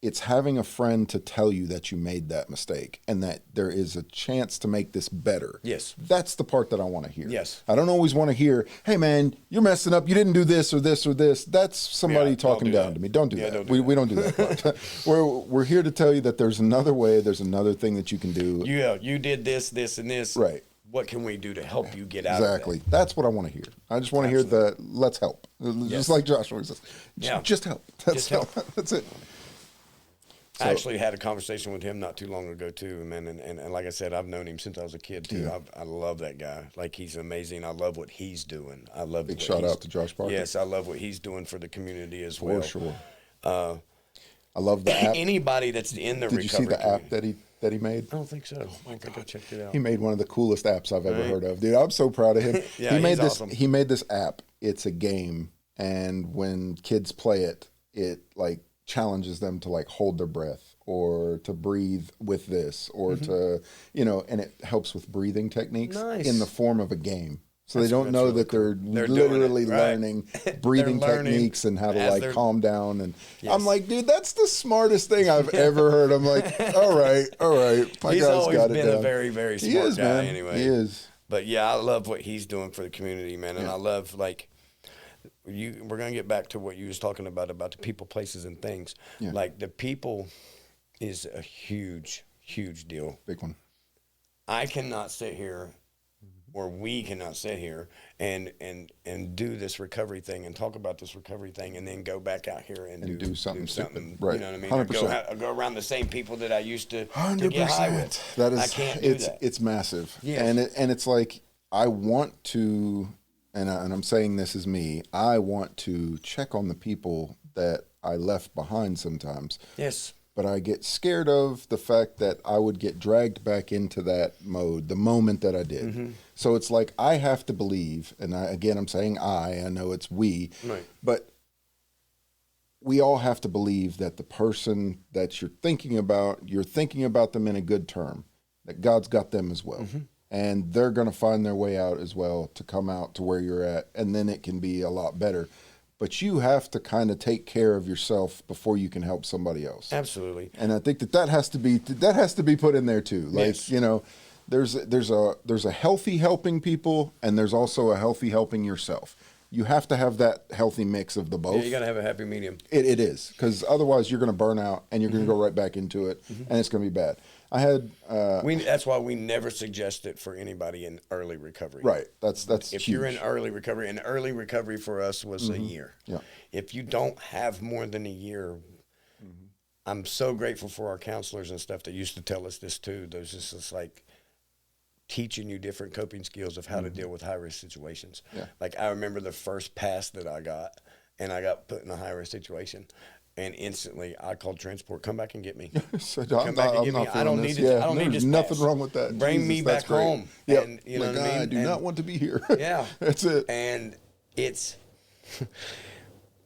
It's having a friend to tell you that you made that mistake and that there is a chance to make this better. Yes. That's the part that I want to hear. Yes. I don't always want to hear, hey, man, you're messing up. You didn't do this or this or this. That's somebody talking down to me. Don't do that. We don't do that. We're here to tell you that there's another way. There's another thing that you can do. Yeah, you did this, and this. Right. What can we do to help you get out exactly. of that? That's what I want to hear. I just want to hear the let's help. Just like Joshua says. Just help. That's it. So, I actually had a conversation with him not too long ago too, man. And like I said, I've known him since I was a kid too. Yeah. I love that guy. Like, he's amazing. I love what he's doing. I love big shout out to Josh Parker. Yes, I love what he's doing for the community as well. For sure. I love the app. Anybody that's in the recovery. Did you see the app that he made? I don't think so. Oh my God, I checked it out. He made one of the coolest apps I've ever heard of, dude. I'm so proud of him. He made awesome. He made this app. It's a game. And when kids play it, it like challenges them to like hold their breath or to breathe with this or to, you know, and it helps with breathing techniques in the form of a game. So they don't know that they're literally learning breathing techniques and how to like calm down. And I'm like, dude, that's the smartest thing I've ever heard. I'm like, all right. My He's guy's always got it been down. a very, very smart guy man. anyway. He is. But yeah, I love what he's doing for the community, man. And I love like, we're going to get back to what you was talking about the people, places, and things. Yeah. Like the people is a huge, huge deal. Big one. I cannot sit here, or we cannot sit here and do this recovery thing and talk about this recovery thing and then go back out here and do something stupid. Right. You know what I mean? 100%. Go around the same people that I used to get 100%. high with. That is, I can't do that. It's massive. Yes. And it's like, I want to, and I'm saying this is me, I want to check on the people that I left behind sometimes. Yes. But I get scared of the fact that I would get dragged back into that mode the moment that I did. Mm-hmm. So it's like I have to believe, and I'm saying I know it's we, right. But we all have to believe that the person that you're thinking about them in a good term, that God's got them as well. Mm-hmm. And they're going to find their way out as well to come out to where you're at, and then it can be a lot better. But you have to kind of take care of yourself before you can help somebody else. Absolutely. And I think that has to be put in there too. Like, yes. You know, there's a healthy helping people, and there's also a healthy helping yourself. You have to have that healthy mix of the both. Yeah, you got to have a happy medium. It is, because otherwise you're going to burn out and you're going to go right back into it, and it's going to be bad. I had that's why we never suggest it for anybody in early recovery. Right. That's if huge. You're in early recovery, and early recovery for us was a year. Yeah. If you don't have more than a year, I'm so grateful for our counselors and stuff that used to tell us this too. There's just like teaching you different coping skills of how to deal with high risk situations. Yeah. Like I remember the first pass that I got, and I got put in a high risk situation. And instantly, I called transport. Come back and get me. So come back and get me. I don't need it. I don't need this. There's nothing pass. wwhat with that. Bring me back home. Yeah. And you know what I mean? I do not want to be here. Yeah. That's it. And it's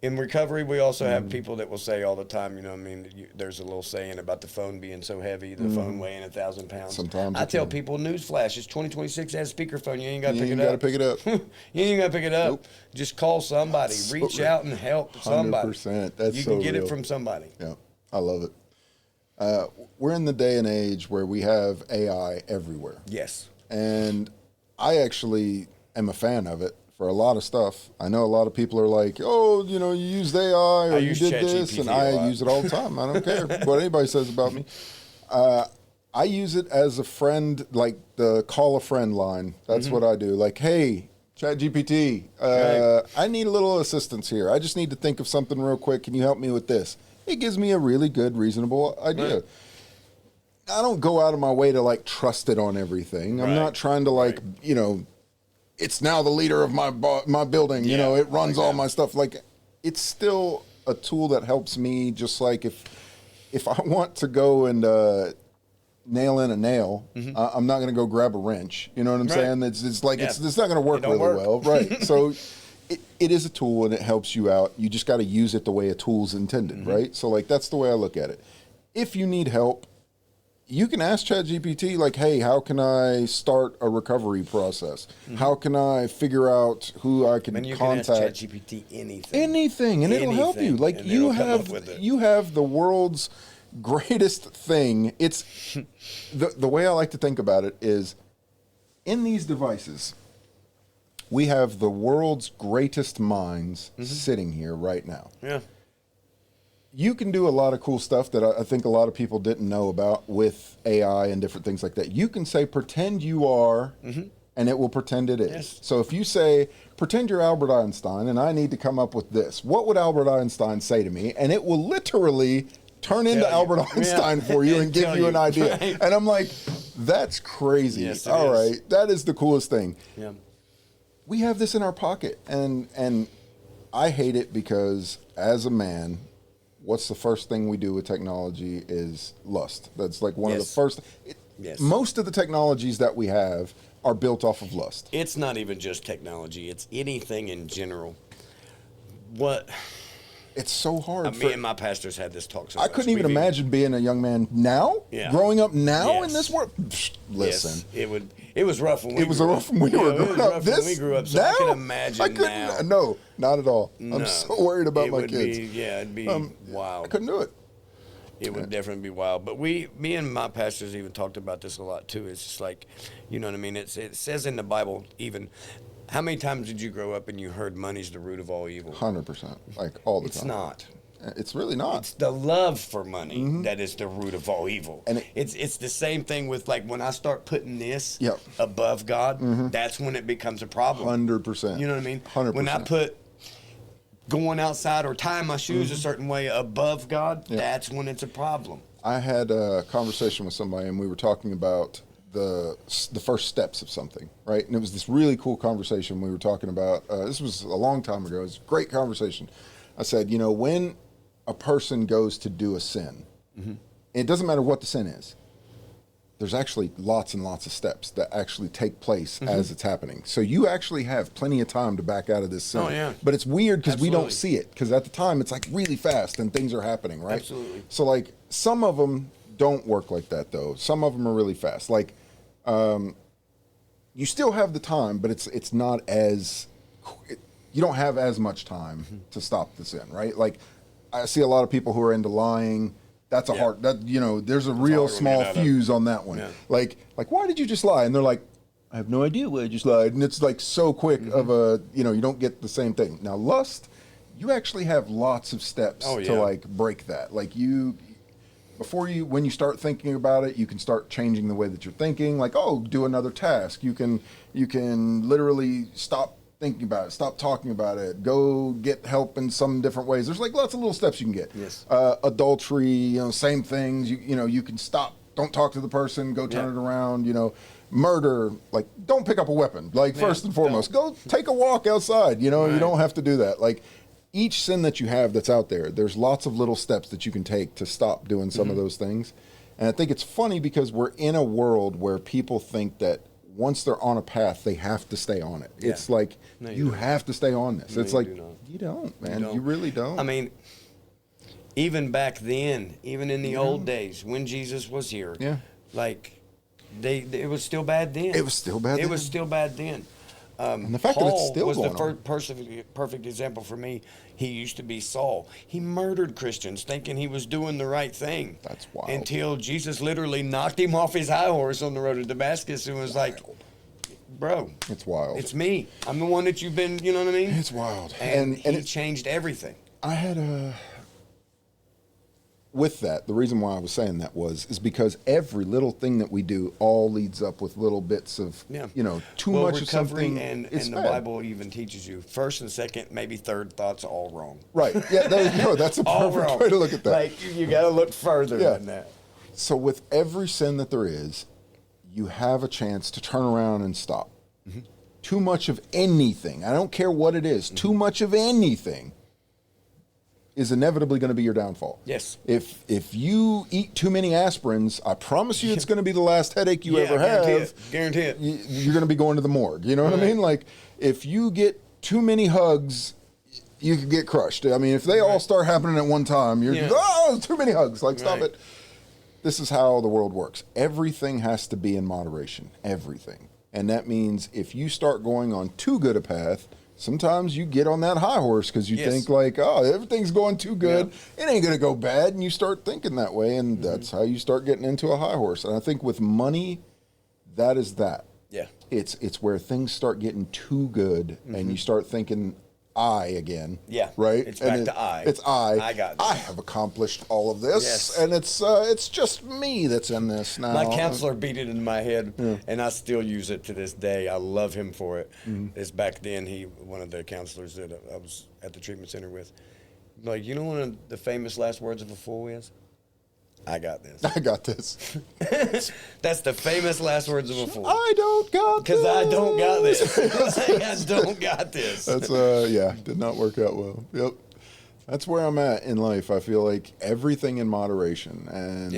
in recovery. We also have people that will say all the time. You know what I mean? There's a little saying about the phone being so heavy, the phone weighing 1,000 pounds. Sometimes I tell people, newsflash, it's 2026. It has a speakerphone. You ain't got to pick it up. You got to pick it up. You ain't got to pick it up. Nope. Just call somebody. Reach out and help somebody. 100%. That's you so can get real. it from somebody. Yeah. I love it. We're in the day and age where we have AI everywhere. Yes. And I actually am a fan of it for a lot of stuff. I know a lot of people are like, oh, you know, you used AI or you did this, and I use it all the time. I don't care what anybody says about me. I use it as a friend, like the call a friend line. That's what I do. Like, hey, ChatGPT, I need a little assistance here. I just need to think of something real quick. Can you help me with this? It gives me a really good, reasonable idea. Right. I don't go out of my way to like trust it on everything. I'm not trying to like, you know, it's now the leader of my building. You know, it runs all my stuff. Like, it's still a tool that helps me. Just like if I want to go and nail in a nail, I'm not going to go grab a wrench. You know what I'm saying? It's like it's not going to work really well, right? So. It is a tool and it helps you out. You just got to use it the way a tool's intended, right? So like that's the way I look at it. If you need help, you can ask ChatGPT like, "Hey, how can I start a recovery process? How can I figure out who I can contact?" Can ask ChatGPT anything, and it'll help you. Like you have the world's greatest thing. It's the way I like to think about it is in these devices. We have the world's greatest minds sitting here right now. Yeah. You can do a lot of cool stuff that I think a lot of people didn't know about with AI and different things like that. You can say, pretend you are, and it will pretend it is. Yes. So if you say, pretend you're Albert Einstein, and I need to come up with this, what would Albert Einstein say to me? And it will literally turn into Albert Einstein for you and give you an idea. Right. And I'm like, that's crazy. Yes, all right. That is the coolest thing. Yeah. We have this in our pocket, and I hate it because as a man, what's the first thing we do with technology is lust. That's like one of the first. Most of the technologies that we have are built off of lust. It's not even just technology. It's anything in general. what It's so hard. me and my pastors had this talk. So I couldn't even imagine being a young man now, growing up now in this world. Listen, it was rough when we grew up. When we were growing up. So now, I can imagine now. No, not at all. No, I'm so worried about my kids. It'd be wild. I couldn't do it. It would definitely be wild. But me and my pastors even talked about this a lot too. It's just like, you know what I mean? It says in the Bible even, how many times did you grow up and you heard money's the root of all evil? 100%. Like all the time. It's not. It's really not. It's the love for money that is the root of all evil. And it's the same thing with, like, when I start putting this above God, that's when it becomes a problem. 100%. You know what I mean? 100%. When I put going outside or tying my shoes a certain way above God, that's when it's a problem. I had a conversation with somebody, and we were talking about the first steps of something, right? And it was this really cool conversation we were talking about. This was a long time ago. It was a great conversation. I said, you know, when a person goes to do a sin, it doesn't matter what the sin is, there's actually lots and lots of steps that actually take place as it's happening. So you actually have plenty of time to back out of this sin. Oh, yeah. But it's weird because we don't see it, because at the time it's like really fast and things are happening, right? Absolutely. So like some of them don't work like that though. Some of them are really fast. Like you still have the time, but it's not as you don't have as much time to stop the sin, right? Like I see a lot of people who are into lying. That's a hard, there's a real small fuse on that one. Yeah. Like, why did you just lie? And they're like, I have no idea why I just lied. And it's like so quick of a, you don't get the same thing. Now, lust, you actually have lots of steps to like break that. Like when you start thinking about it, you can start changing the way that you're thinking. Like, do another task. You can literally stop thinking about it, stop talking about it, go get help in some different ways. There's like lots of little steps you can get. Yes. Adultery, same things. You can stop, don't talk to the person, go turn it around. Murder, like don't pick up a weapon. Like first and foremost, go take a walk outside. You don't have to do that. Like each sin that you have that's out there, there's lots of little steps that you can take to stop doing some of those things. And I think it's funny because we're in a world where people think that once they're on a path, they have to stay on it. Yeah. It's like, you have to stay on this. No, it's like, you don't, man. You really don't. I mean, even back then, even in the old days, when Jesus was here, like, it was still bad then. It was still bad then. It was still bad then. And the fact Paul that it's still was going the on. perfect example for me. He used to be Saul. He murdered Christians thinking he was doing the right thing. That's wild. Until Jesus literally knocked him off his high horse on the road to Damascus and was like, bro, it's wild. It's me. I'm the one that you've been, you know what I mean? It's wild. And it changed everything. I had with that, the reason why I was saying that is because every little thing that we do all leads up with little bits of, too much of something. And the Bible even teaches you first and second, maybe third thoughts, all wrong. Right. Yeah, there you go. That's a perfect way to look at that. Like, you got to look further than that. So with every sin that there is, you have a chance to turn around and stop. Too much of anything, I don't care what it is, too much of anything is inevitably going to be your downfall. Yes. If you eat too many aspirins, I promise you it's going to be the last headache you ever have. Guarantee it. You're going to be going to the morgue. You know what I mean? Like, if you get too many hugs, you could get crushed. I mean, if they all start happening at one time, you're too many hugs. Like, stop it. This is how the world works. Everything has to be in moderation. Everything. And that means if you start going on too good a path, sometimes you get on that high horse because you think like, everything's going too good. It ain't going to go bad. And you start thinking that way. And that's how you start getting into a high horse. And I think with money, that is that. Yeah. It's where things start getting too good and you start thinking I again. Yeah. Right? It's back to I. It's I. I got this. I have accomplished all of this. And it's just me that's in this now. My counselor beat it in my head, and I still use it to this day. I love him for it. It's back then, one of the counselors that I was at the treatment center with, like, you know one of the famous last words of a fool is? I got this. I got this. That's the famous last words of a fool. I don't got this. Because I don't got this. I don't got this. That's, did not work out well. Yep. That's where I'm at in life. I feel like everything in moderation. And,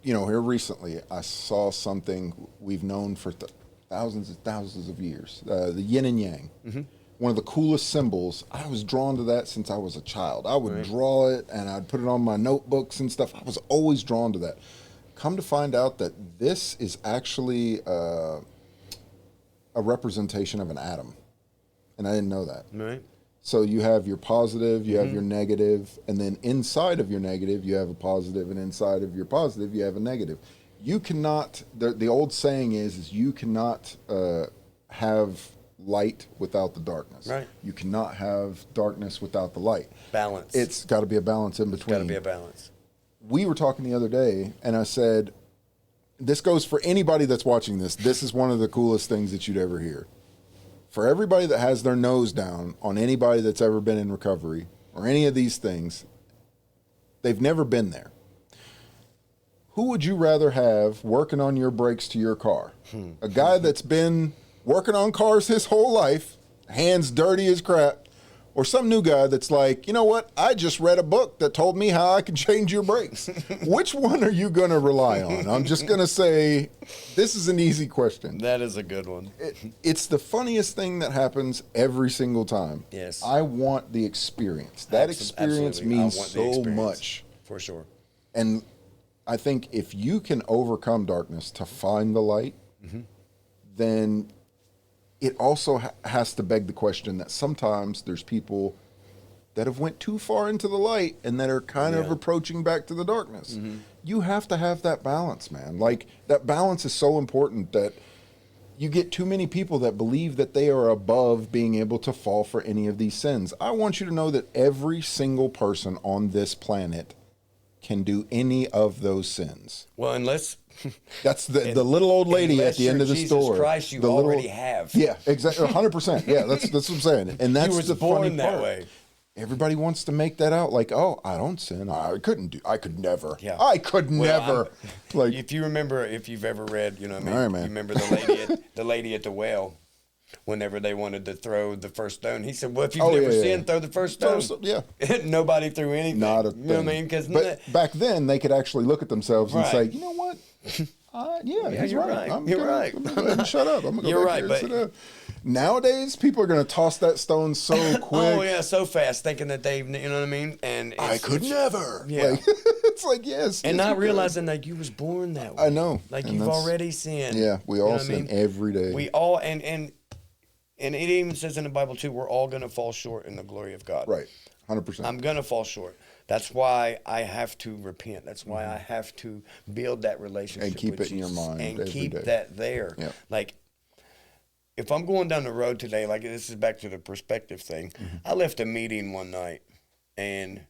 here recently, I saw something we've known for thousands and thousands of years, the yin and yang. one of the coolest symbols. I was drawn to that since I was a child. I would draw it and I'd put it on my notebooks and stuff. I was always drawn to that. Come to find out that this is actually a representation of an atom. And I didn't know that. Right. So you have your positive, you have your negative, and then inside of your negative, you have a positive, and inside of your positive, you have a negative. You cannot, the old saying is you cannot have light without the darkness. Right. You cannot have darkness without the light. Balance. It's got to be a balance in between. Got to be a balance. We were talking the other day, and I said, this goes for anybody that's watching this. This is one of the coolest things that you'd ever hear. For everybody that has their nose down on anybody that's ever been in recovery or any of these things, they've never been there. Who would you rather have working on your brakes to your car? A guy that's been working on cars his whole life, hands dirty as crap, or some new guy that's like, you know what? I just read a book that told me how I can change your brakes. Which one are you going to rely on? I'm just going to say, this is an easy question. That is a good one. It's the funniest thing that happens every single time. Yes. I want the experience. That experience Absolutely. means I want the so experience, much. For sure. And I think if you can overcome darkness to find the light, then it also has to beg the question that sometimes there's people that have went too far into the light and that are kind of approaching back to the darkness. You have to have that balance, man. Like, that balance is so important that you get too many people that believe that they are above being able to fall for any of these sins. I want you to know that every single person on this planet can do any of those sins. Well, unless that's the little old lady at the end of the store. Jesus Christ, you already have. Yeah, exactly, 100%. Yeah, that's what I'm saying, and that's You were the born funny that part. way. Everybody wants to make that out like, oh, I don't sin. I could never. Yeah. I could never. Like, if you remember, if you've ever read, you know what I mean? All right, man. You remember the lady at the well, whenever they wanted to throw the first stone, he said, well, if you've never sinned, throw the first stone. Nobody threw anything. Not a thing. You know what I mean? But back then, they could actually look at themselves and say, you know what? He's you're right. right. I'm You're gonna, right. I'm gonna go ahead and shut up. I'm gonna go You're back right, here but and sit down. Nowadays, people are gonna toss that stone so quick. Oh yeah, so fast, thinking that they, you know what I mean? And I could never. Yeah. Like, it's like yes, and yes, not we realizing that you was born that way. I know. Like, And you've that's- already sinned. Yeah, we You know all what I sin mean? every day. We all and it even says in the Bible too, we're all gonna fall short in the glory of God. Right, 100%. I'm gonna fall short. That's why I have to repent. That's why I have to build that relationship And keep with it in your Jesus mind and every keep day. that there. Yep. Like, if I'm going down the road today, like, this is back to the perspective thing. I left a meeting one night, and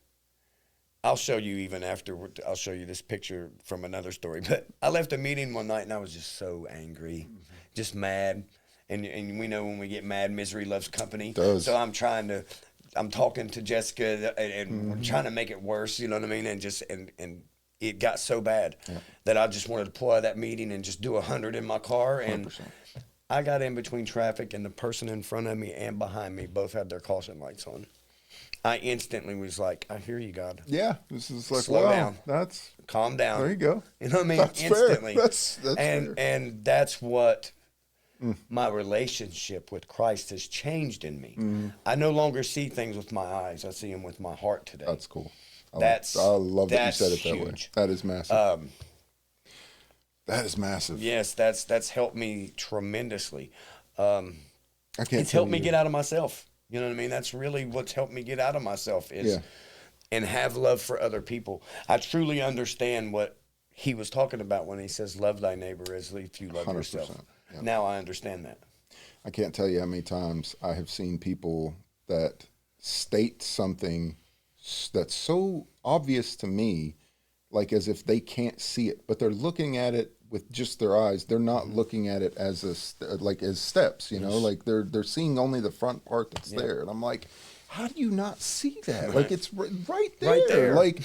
I'll show you even afterward. I'll show you this picture from another story. But I left a meeting one night, and I was just so angry, just mad. And we know when we get mad, misery loves company. It does. So I'm talking to Jessica, and we're trying to make it worse, you know what I mean? And it got so bad that I just wanted to pull out of that meeting and just do 100 in my car. And 100%. I got in between traffic, and the person in front of me and behind me both had their caution lights on. I instantly was like, I hear you, God. Yeah, this is like, Slow wow, down. that's, Calm down. there you go. You know what I mean? That's Instantly. fair. That's and fair. and that's what my relationship with Christ has changed in me. I no longer see things with my eyes. I see them with my heart today. That's cool. I That's- love that you that's said it that way. huge. That is massive. That is massive. Yes, that's helped me tremendously. I can't. It's helped me get out of myself. You know what I mean? That's really what's helped me get out of myself is and have love for other people. I truly understand what he was talking about when he says, love thy neighbor as if you love 100%, yourself. yeah. Now I understand that. I can't tell you how many times I have seen people that state something that's so obvious to me, like as if they can't see it, but they're looking at it with just their eyes. They're not looking at it as as steps, you know, like they're seeing only the front part that's there. And I'm like, how do you not see that? Like, it's right there. Right there. Like,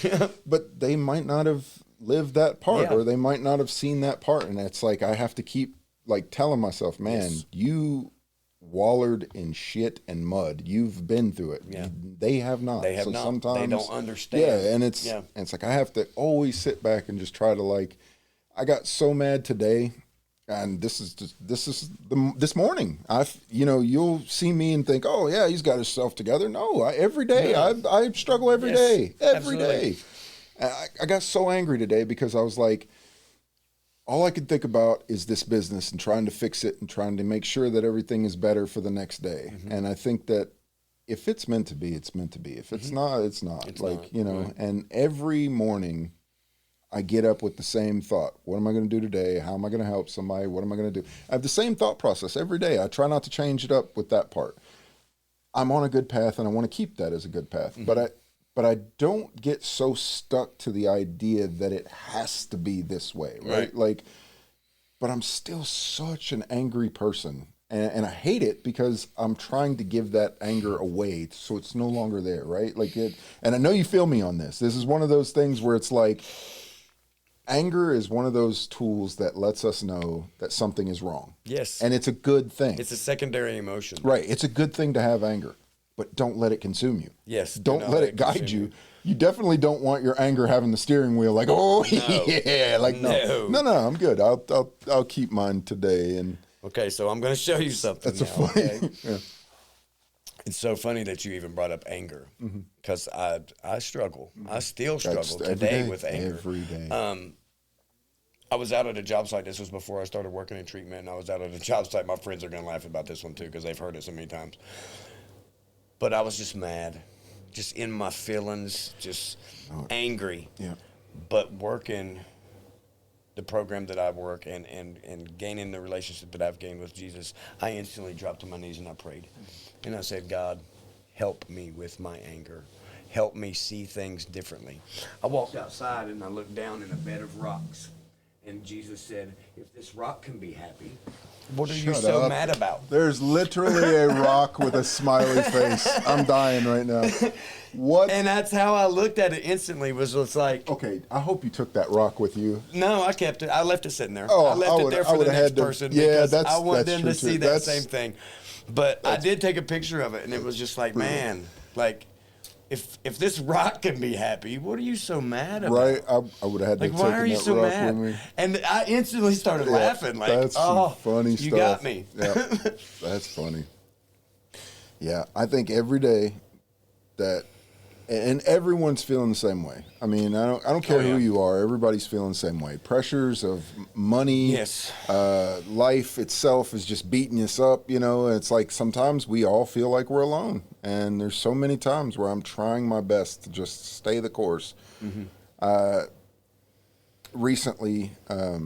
but they might not have lived that part, or they might not have seen that part. And it's like, I have to keep like telling myself, man, you wallered in shit and mud. You've been through it. Yeah. They have not. They have so not. Sometimes, They don't understand. Yeah, and it's like I have to always sit back and just try to, like, I got so mad today. And this morning. You'll see me and think, oh yeah, he's got himself together. No, every day I struggle every day. I got so angry today because I was like, all I could think about is this business and trying to fix it and trying to make sure that everything is better for the next day. Mm-hmm. And I think that if it's meant to be, it's meant to be. If it's not, it's not. It's like, not. Right. And every morning I get up with the same thought. What am I going to do today? How am I going to help somebody? What am I going to do? I have the same thought process every day. I try not to change it up with that part. I'm on a good path and I want to keep that as a good path. Mm-hmm. But I don't get so stuck to the idea that it has to be this way, right? Like, but I'm still such an angry person. And I hate it because I'm trying to give that anger away so it's no longer there, right? And I know you feel me on this. This is one of those things where it's like, anger is one of those tools that lets us know that something is wrong. Yes. And it's a good thing. It's a secondary emotion. Right. It's a good thing to have anger, but don't let it consume you. Yes. Don't let it guide you. You definitely don't want your anger having the steering wheel like, oh, no. Yeah. Like, no, I'm good. I'll keep mine today. And okay, so I'm going to show you something. That's now, funny. Yeah. It's so funny that you even brought up anger because I struggle. I still struggle today with anger. Every day. I was out at a job site. This was before I started working in treatment. And I was out at a job site. My friends are going to laugh about this one too because they've heard it so many times. But I was just mad, just in my feelings, just angry. Yeah. But working the program that I work and gaining the relationship that I've gained with Jesus, I instantly dropped to my knees and I prayed. And I said, God, help me with my anger. Help me see things differently. I walked outside and I looked down in a bed of rocks. And Jesus said, if this rock can be happy, what are you so mad about? There's literally a rock with a smiley face. I'm dying right now. What? And that's how I looked at it instantly. Was like, okay, I hope you took that rock with you. No, I kept it. I left it sitting there. Oh, I left it there for the next person because I want them to see that same thing. But I did take a picture of it, and it was just like, man, like, if this rock can be happy, what are you so mad about? Right, I would have had to take that rock with me. Why are you so mad? And I instantly started laughing, like, that's funny stuff. You got me. Yeah, that's funny. Yeah, I think every day that, and everyone's feeling the same way. I mean, I don't care who you are. Everybody's feeling the same way. Pressures of money, yes. Life itself is just beating us up. It's like sometimes we all feel like we're alone, and there's so many times where I'm trying my best to just stay the course. Mm-hmm. Recently, I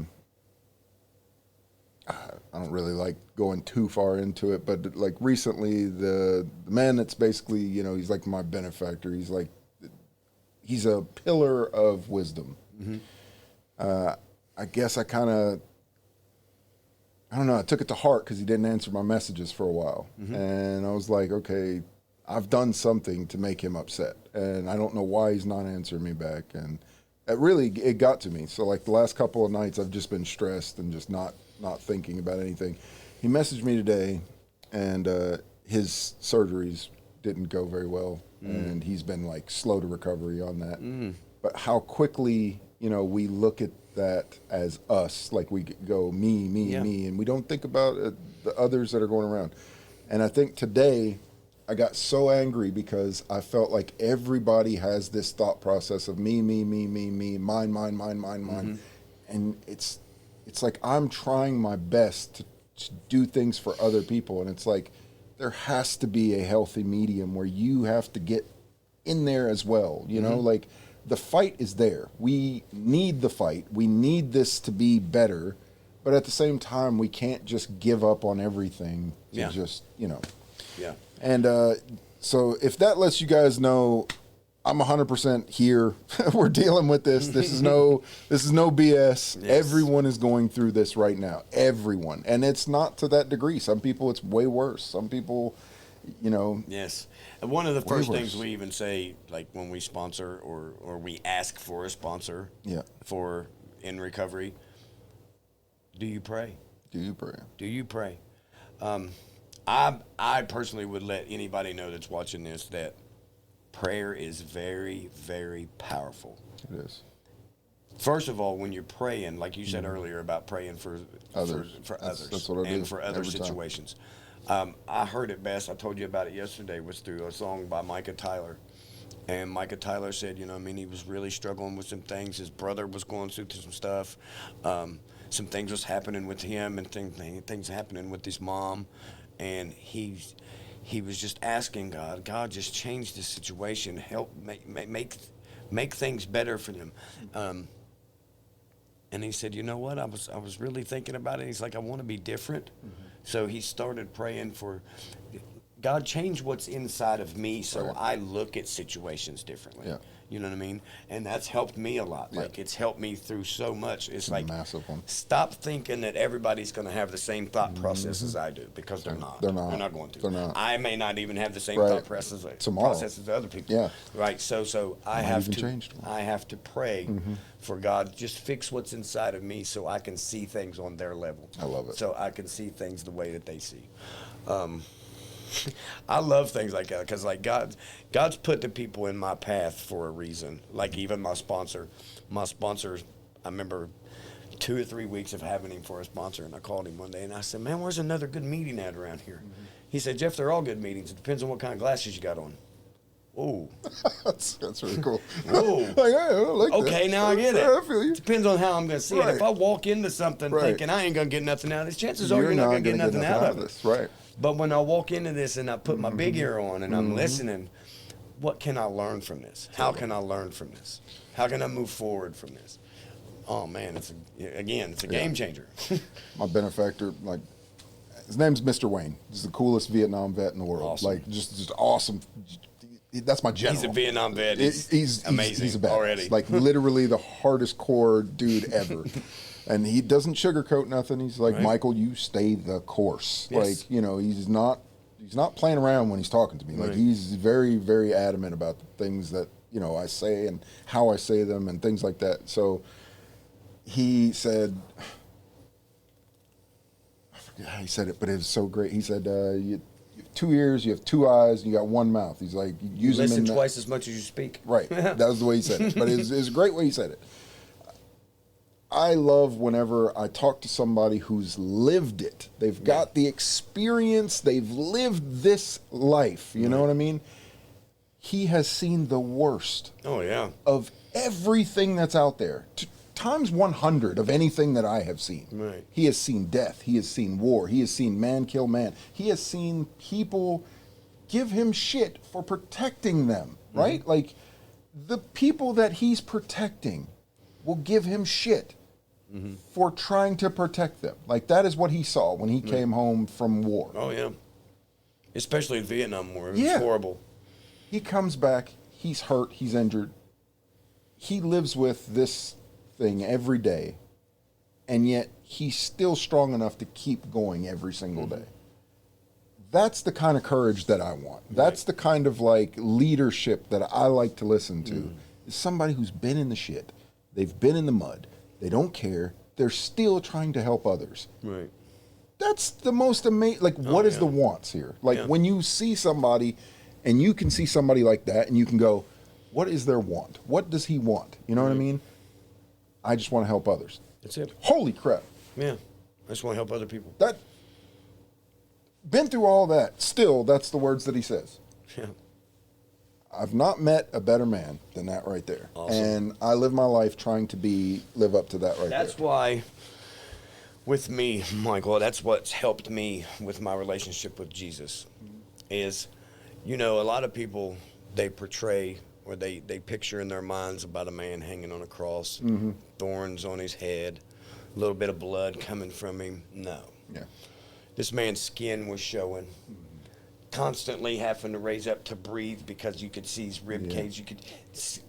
don't really like going too far into it, but like recently, the man that's basically, he's like my benefactor. He's a pillar of wisdom. Mm-hmm. I guess I don't know, I took it to heart because he didn't answer my messages for a while. Mm-hmm. And I was like, okay, I've done something to make him upset. And I don't know why he's not answering me back. And it got to me. So like the last couple of nights, I've just been stressed and just not thinking about anything. He messaged me today, and his surgeries didn't go very well, and he's been like slow to recovery on that. But how quickly, we look at that as us, like we go me, and we don't think about the others that are going around. And I think today I got so angry because I felt like everybody has this thought process of me, mine. And it's like I'm trying my best to do things for other people, and it's like there has to be a healthy medium where you have to get in there as well. Like the fight is there. We need the fight. We need this to be better, but at the same time, we can't just give up on everything to just. Yeah. And so if that lets you guys know, I'm 100% here. We're dealing with this. This is no BS. Yes. Everyone is going through this right now. Everyone. And it's not to that degree. Some people it's way worse. Some people, Yes. And one of the first things we even say, like when we sponsor or we ask for a sponsor for in recovery, do you pray? Do you pray? Do you pray? I personally would let anybody know that's watching this that prayer is very, very powerful. It is. First of all, when you're praying, like you said earlier about praying for Others. for That's- others that's what I do and for other every time. situations. I heard it best. I told you about it yesterday. Was through a song by Micah Tyler, and Micah Tyler said, you know, I mean, he was really struggling with some things. His brother was going through some stuff. Some things was happening with him, and things happening with his mom, and he was just asking God, God, just change the situation, help make things better for them. And he said, you know what? I was really thinking about it. He's like, I want to be different. So he started praying for God, change what's inside of me so Right. I look at situations differently. Yeah. You know what I mean? And that's helped me a lot. Yeah. Like, it's helped me through so much. It's a like, massive one. stop thinking that everybody's going to have the same thought process as I do, because they're not. They're not. They're not going to. They're not. I may not even have the same Right. thought process Tomorrow. as other people. Yeah. Right. So I Might have even to change tomorrow. I have to pray for God, just fix what's inside of me so I can see things on their level. I love it. So I can see things the way that they see. I love things like that, because like God's put the people in my path for a reason. Like even my sponsor, I remember 2 or 3 weeks of having him for a sponsor, and I called him one day and I said, man, where's another good meeting at around here? He said, Jeff, they're all good meetings. It depends on what kind of glasses you got on. Whoa. that's really cool. Whoa. Like, I like that. Okay, now I get it. I feel you. Depends on how I'm going to see it. Right. If I walk into something Right. thinking I ain't going to get nothing out of this, chances are you're not going to get gonna nothing out of it. this. Right. But when I walk into this and I put my big ear on and I'm listening, what can I learn from this? How can I learn from this? How can I move forward from this? Oh man, it's a game changer. My benefactor, like, his name's Mr. Wayne. He's the coolest Vietnam vet in the world. Awesome. Like, just awesome. That's my general. He's a Vietnam vet. He's amazing. He's a badass. Already. Like, literally the hardest core dude ever. And he doesn't sugarcoat nothing. He's like, Right. Michael, you stay the course. Yes. Like, you know, he's not playing around when he's talking to me. Like, Right. he's very, very adamant about the things that, you know, I say and how I say them and things like that. So he said, I forget how he said it, but it was so great. He said, you have 2 ears, you have 2 eyes, and you got 1 mouth. He's like, use them Listen in twice as much as you speak. Right. That was the way he said it. But it was a great way he said it. I love whenever I talk to somebody who's lived it. They've got the experience. They've lived this life. You know what I mean? He has seen the worst Oh yeah. of everything that's out there. Times 100 of anything that I have seen. Right. He has seen death. He has seen war. He has seen man kill man. He has seen people give him shit for protecting them, right? Like, the people that he's protecting will give him shit for trying to protect them. Like, that is what he saw when he came home from war. Oh yeah. Especially the Vietnam War. It was Yeah. horrible. He comes back, he's hurt, he's injured. He lives with this thing every day, and yet he's still strong enough to keep going every single day. That's the kind of courage that I want. That's the kind of, like, leadership that I like to listen to. Is somebody who's been in the shit. They've been in the mud. They don't care. They're still trying to help others. Right. That's the most amazing. Like, what is yeah. the wants here? Like, Yeah. when you see somebody, and you can see somebody like that, and you can go, what is their want? What does he want? You know what I mean? I just want to help others. That's it. Holy crap. Yeah. I just want to help other people. That, been through all that. Still, that's the words that he says. Yeah. I've not met a better man than that right there. Awesome. And I live my life trying to live up to that right That's there. why, with me, Michael, that's what's helped me with my relationship with Jesus. Is, you know, a lot of people, they portray or they picture in their minds about a man hanging on a cross, thorns on his head, a little bit of blood coming from him. No. Yeah. This man's skin was showing. Constantly having to raise up to breathe because you could see his rib cage. You could,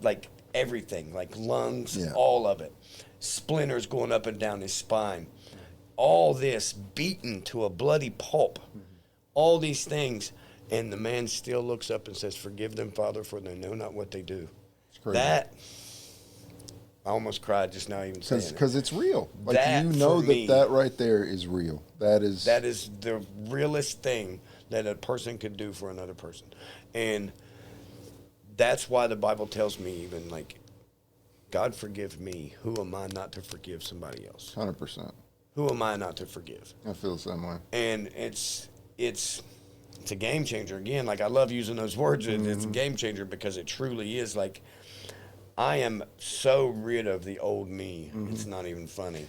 like, everything, like lungs, all of it. Splinters going up and down his spine. All this beaten to a bloody pulp. All these things. And the man still looks up and says, forgive them, Father, for they know not what they do. It's crazy. That, I almost cried just now even saying it. Because it's real. Like, That, you know for me, that right there is real. That is the realest thing that a person could do for another person. And that's why the Bible tells me, even, like, God forgive me. Who am I not to forgive somebody else? 100%. Who am I not to forgive? I feel the same way. And it's a game changer. Again, like I love using those words. It's a game changer because it truly is. Like, I am so rid of the old me. It's not even funny.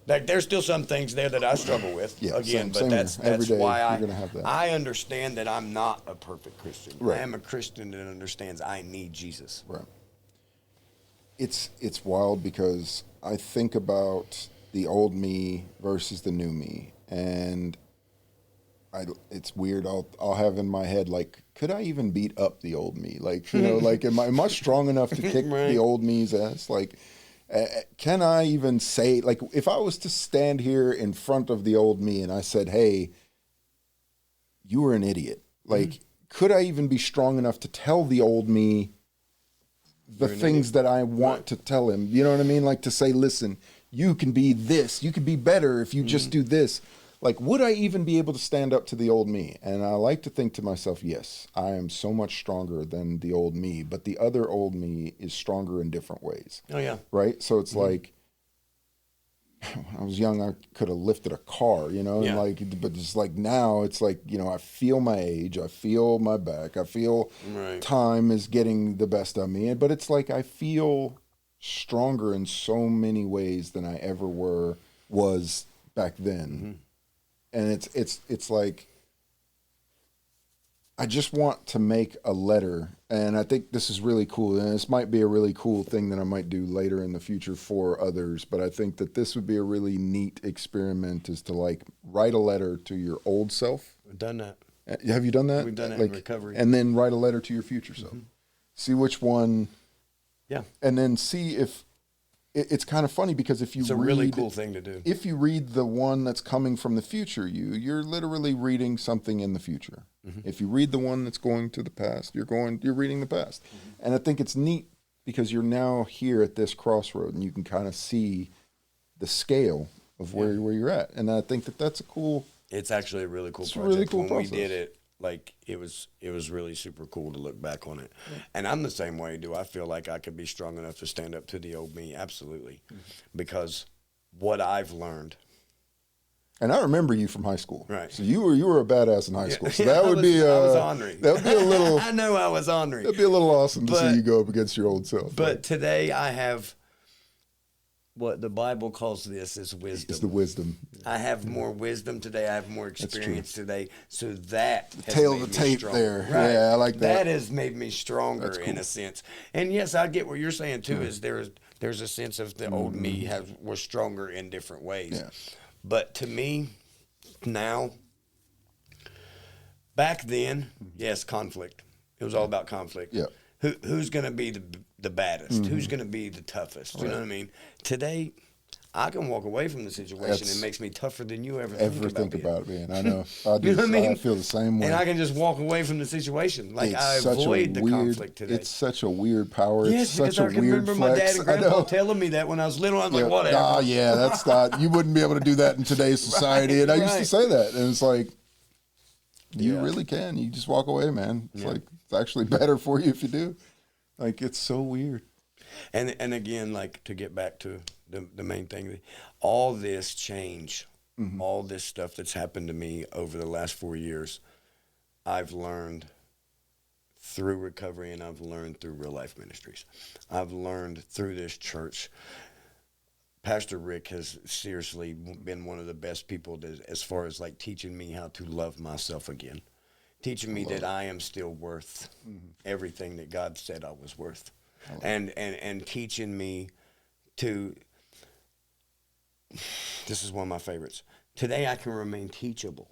Like, there's still some things there that I struggle with. Yeah, again, same but that's day, why you're gonna have that. I understand that I'm not a perfect Christian. Right. I am a Christian that understands I need Jesus. Right. It's wild because I think about the old me versus the new me, and it's weird. I'll have in my head, like, could I even beat up the old me? Like, you know, like, am I strong enough to kick Right. the old me's ass? Like, can I even say, like, if I was to stand here in front of the old me and I said, hey, you were an idiot, like, could I even be strong enough to tell the old me the things that I want to tell him? You know what I mean? Like, to say, listen, you can be this, you can be better if you just do this. Like, would I even be able to stand up to the old me? And I like to think to myself, yes, I am so much stronger than the old me, but the other old me is stronger in different ways. Oh, yeah. Right? So it's like, when I was young, I could have lifted a car, you know, and like, but just like now, it's like, you know, I feel my age, I feel my back, I feel time is getting the best of me, but it's like I feel stronger in so many ways than I ever was back then, and it's like I just want to make a letter, and I think this is really cool, and this might be a really cool thing that I might do later in the future for others, but I think that this would be a really neat experiment, is to like write a letter to your old self. We've done that. Have you done that? We've done it like, in recovery. And then write a letter to your future self. See which one. Yeah. And then see if it's kind of funny, because if you It's a really cool thing to do. If you read the one that's coming from the future you're literally reading something in the future. If you read the one that's going to the past, you're reading the past. And I think it's neat because you're now here at this crossroad and you can kind of see the scale of where you're at. And I think that that's a cool. It's actually a really cool project. Really cool when process. we did it, like, it was really super cool to look back on it. And I'm the same way. Do I feel like I could be strong enough to stand up to the old me? Absolutely. Because what I've learned. And I remember you from high school. Right. So you were a badass in high school. So that would be I was ornery. That would be a little I know I was ornery. That'd be a little awesome to see you go up against your old self. But today I have what the Bible calls this is wisdom. It's the wisdom. I have more wisdom today. I have more experience today. So that has Tail made of the me tape stronger. there. Right. Yeah, I like that. That has made me stronger in a sense. And yes, I get what you're saying too. Is there's a sense of the old me was stronger in different ways. Yeah. But to me, now, back then, yes, conflict. It was all about conflict. Yeah. Who's going to be the baddest? Who's going to be the toughest? You know what I mean? Today, I can walk away from the situation. It makes me tougher than you ever think about being. I know. I do. You know what I mean? I feel the same way. And I can just walk away from the situation. Like, I avoid the conflict today. It's such a weird power. Yes, it's because such a I can weird remember flex. my dad and grandpa telling me that when I was little. I was like, whatever. That's not. You wouldn't be able to do that in today's society. And I used to say that, and it's like, you really can. You just walk away, man. It's like, it's actually better for you if you do. Like, it's so weird. And again, like, to get back to the main thing, all this change, all this stuff that's happened to me over the last 4 years, I've learned through recovery, and I've learned through Real Life Ministries. I've learned through this church. Pastor Rick has seriously been one of the best people as far as like teaching me how to love myself again, teaching me that I am still worth everything that God said I was worth, and teaching me to. This is one of my favorites. Today I can remain teachable.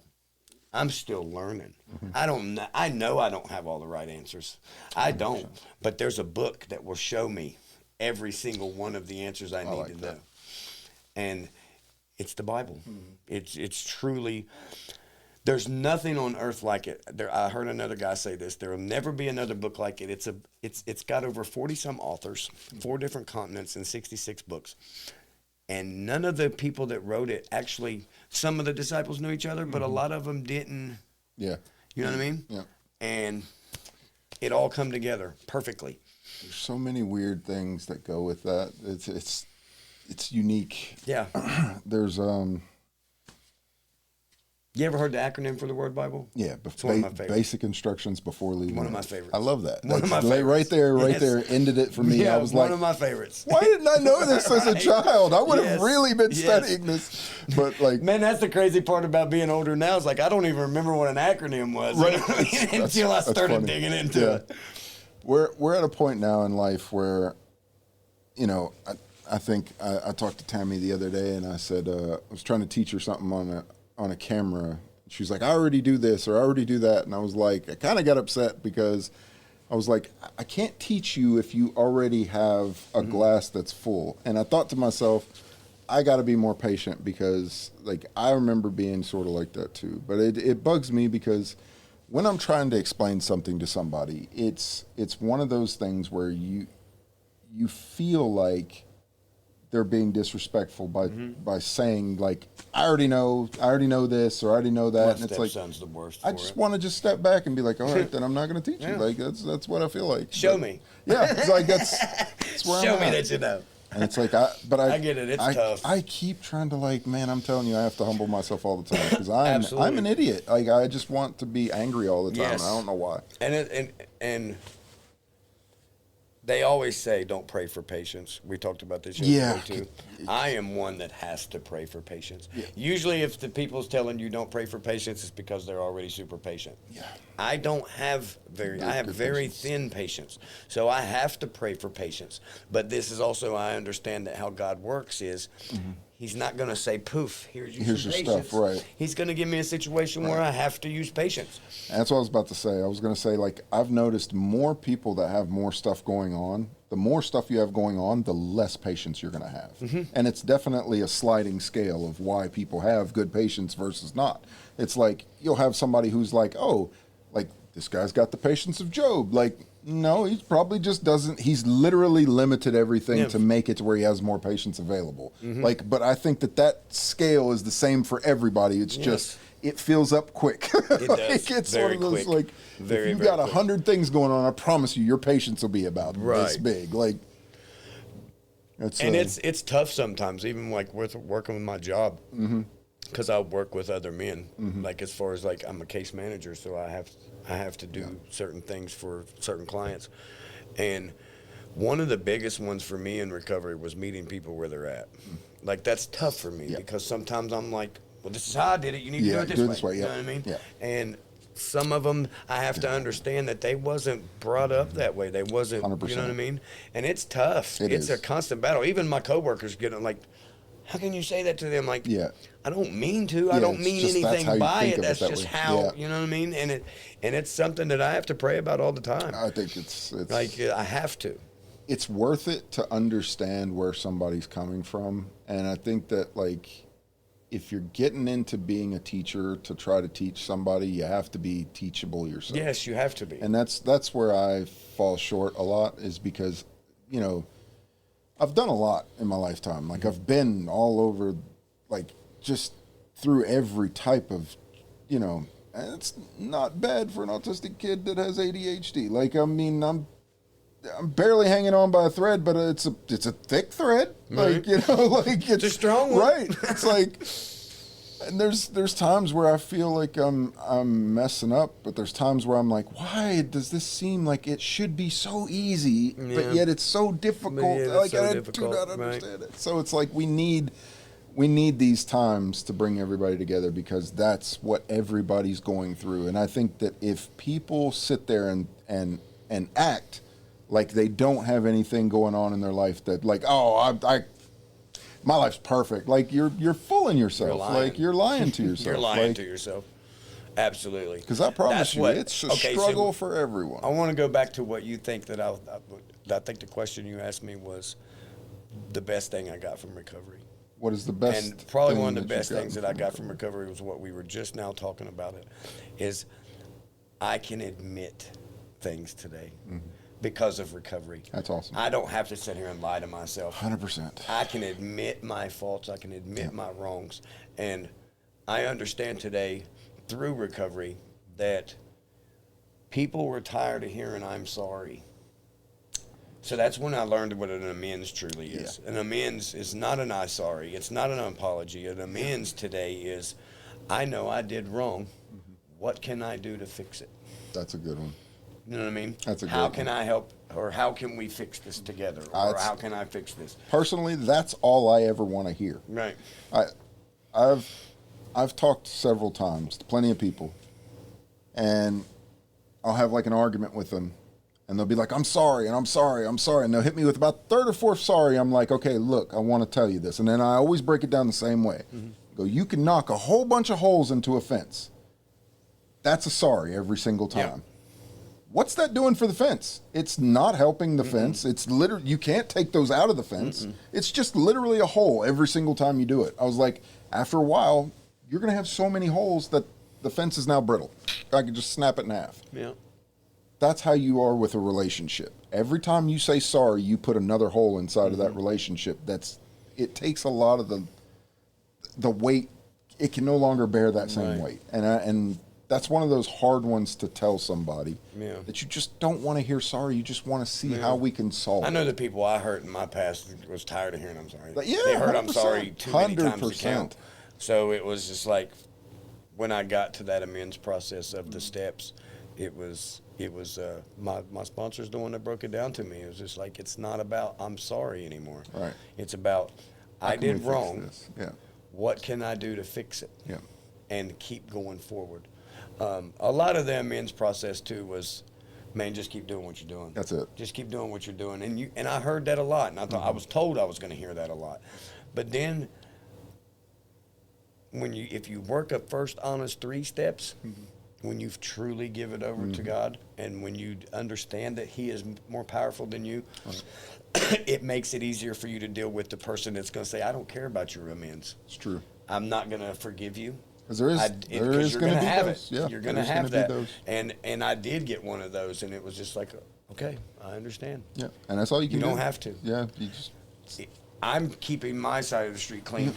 I'm still learning. I know I don't have all the right answers. I don't. But there's a book that will show me every single one of the answers I need to know. And it's the Bible. It's truly, there's nothing on earth like it. I heard another guy say this. There will never be another book like it. It's got over 40 some authors, 4 different continents, and 66 books. And none of the people that wrote it actually, some of the disciples knew each other, but a lot of them didn't. Yeah. You know what I mean? Yeah. And it all come together perfectly. There's so many weird things that go with that. It's unique. Yeah. There's You ever heard the acronym for the word Bible? Yeah, It's one of my favorites. basic instructions before leaving. One of my favorites. I love that. One of my That's favorites. right there, ended it for me. Yeah, I was one like, of my favorites. why didn't I know this as a child? I would have Yes. really been Yes. studying this. But like, Man, that's the crazy part about being older now. Is like I don't even remember what an acronym was Right. until I That's started funny. digging into Yeah. it. we're at a point now in life where, you know, I think I talked to Tammy the other day, and I said I was trying to teach her something on a camera. She was like, I already do this or I already do that. And I was like, I kind of got upset because I was like, I can't teach you if you already have a glass that's full. And I thought to myself, I got to be more patient because like I remember being sort of like that too. But it bugs me because when I'm trying to explain something to somebody, it's one of those things where you feel like they're being disrespectful by saying like I already know this or I already know that, My and it's like stepson's the worst. I just want to just step back and be like, all right, then I'm not going to teach you. Yeah. Like that's what I feel like. Show But, me. Yeah, it's like that's where Show I'm me at. that you know. And it's like I get it. It's tough. I keep trying to like, man, I'm telling you, I have to humble myself all the time because I'm Absolutely. an idiot. Like I just want to be angry all the time. Yes. And I don't know why. And they always say don't pray for patience. We talked about this Yeah. yesterday too. I am one that has to pray for patience. Yeah. Usually if the people's telling you don't pray for patience, it's because they're already super patient. Yeah. I don't have I have good very patience. thin patience. So I have to pray for patience. But this is also, I understand that how God works is He's not going to say, poof, here's Here's some your patience. stuff, right. He's going to give me a situation where I have to use patience. And that's what I was about to say. I was going to say, like, I've noticed more people that have more stuff going on. The more stuff you have going on, the less patience you're going to have. And it's definitely a sliding scale of why people have good patience versus not. It's like you'll have somebody who's like, oh, like this guy's got the patience of Job. Like, no, he probably just doesn't. He's literally limited everything to make it to where he has more patience available. Like, but I think that scale is the same for everybody. It's just it fills up quick. It Like, does. it's Very one of those quick. like Very, if you very got quick. 100 things going on, I promise you, your patience will be about this Right. big. Like, it's And it's tough sometimes, even like with working with my job, because I work with other men. Like as far as like I'm a case manager, so I have to do certain things for certain clients. And one of the biggest ones for me in recovery was meeting people where they're at. Like that's tough for me because sometimes I'm like, well, this is how I did it. You need to do it this way. You know what I mean? Yeah. And some of them, I have to understand that they wasn't brought up that way. They wasn't, 100%. you know what I mean? And it's tough. It's a constant battle. Even my coworkers get like, how can you say that to them? Like, I don't mean to. I don't it's mean just, that's how anything you by think it. of it That's that just way. how, you know what I mean? And it's something that I have to pray about all the time. I think it's Like, I have to. it's worth it to understand where somebody's coming from. And I think that, like, if you're getting into being a teacher to try to teach somebody, you have to be teachable yourself. Yes, you have to be. And that's where I fall short a lot, is because, you know, I've done a lot in my lifetime. Like, I've been all over, like, just through every type of, you know, and it's not bad for an autistic kid that has ADHD. Like, I mean, I'm barely hanging on by a thread, but it's a thick thread. Right. Like, you know, like it's a strong one. Right. It's like, and there's times where I feel like I'm messing up, but there's times where I'm like, why does this seem like it should be so easy, but yet it's so difficult? it's Like, so I difficult, do not right. understand it. So it's like we need these times to bring everybody together, because that's what everybody's going through. And I think that if people sit there and act like they don't have anything going on in their life, that like, oh, my life's perfect. Like you're fooling yourself. You're lying. Like you're lying to yourself. You're lying like, to yourself. Absolutely. Because I promise That's you, what- it's a okay, so struggle for everyone. I want to go back to what you think that I think the question you asked me was the best thing I got from recovery. What is the best? And probably thing one of the that you've best things gotten that I got from recovery was what we were just now talking about it, is I can admit things today because of recovery. That's awesome. I don't have to sit here and lie to myself. 100%. I can admit my faults. I can admit my wrongs. And I understand today through recovery that people were tired of hearing I'm sorry. So that's when I learned what an amends truly is. An amends is not an "I sorry." It's not an apology. An amends today is, I know I did wrong. What can I do to fix it? That's a good one. You know what I mean? That's a good How one. can I help, or how can we fix this together, or how can I fix this? Personally, that's all I ever want to hear. Right. I've talked several times to plenty of people, and I'll have like an argument with them, and they'll be like, "I'm sorry," and "I'm sorry," "I'm sorry," and they'll hit me with about third or fourth sorry. I'm like, "Okay, look, I want to tell you this," and then I always break it down the same way. Go, you can knock a whole bunch of holes into a fence. That's a sorry every single time. Yeah. What's that doing for the fence? It's not helping the fence. It's literally, you can't take those out of the fence. It's just literally a hole every single time you do it. I was like, after a while, you're going to have so many holes that the fence is now brittle. I could just snap it in half. Yeah. That's how you are with a relationship. Every time you say sorry, you put another hole inside of that relationship. It takes a lot of the weight. It can no longer bear that same weight. And that's one of those hard ones to tell somebody that you just don't want to hear sorry. You just want to see how we can solve it. I know the people I hurt in my past was tired of hearing I'm sorry. But yeah, they heard I'm 100%, sorry too many times to 100%. count. So it was just like, when I got to that amends process of the steps, it was my sponsor's the one that broke it down to me. It was just like, it's not about I'm sorry anymore. Right. It's about I did wrong. Yeah. What can I do to fix it? Yeah. And keep going forward. A lot of the amends process too was, man, just keep doing what you're doing. That's it. Just keep doing what you're doing. And I heard that a lot, and I thought I was told I was going to hear that a lot. But then if you work a first honest 3 steps, when you truly give it over to God, and when you understand that He is more powerful than you, it makes it easier for you to deal with the person that's going to say, I don't care about your amends. It's true. I'm not going to forgive you. Because there is going to be have those. it. Yeah, you're going to have that. And I did get one of those, and it was just like, okay, I understand. Yeah, and that's all you can do. You don't have to. Yeah, you just. I'm keeping my side of the street clean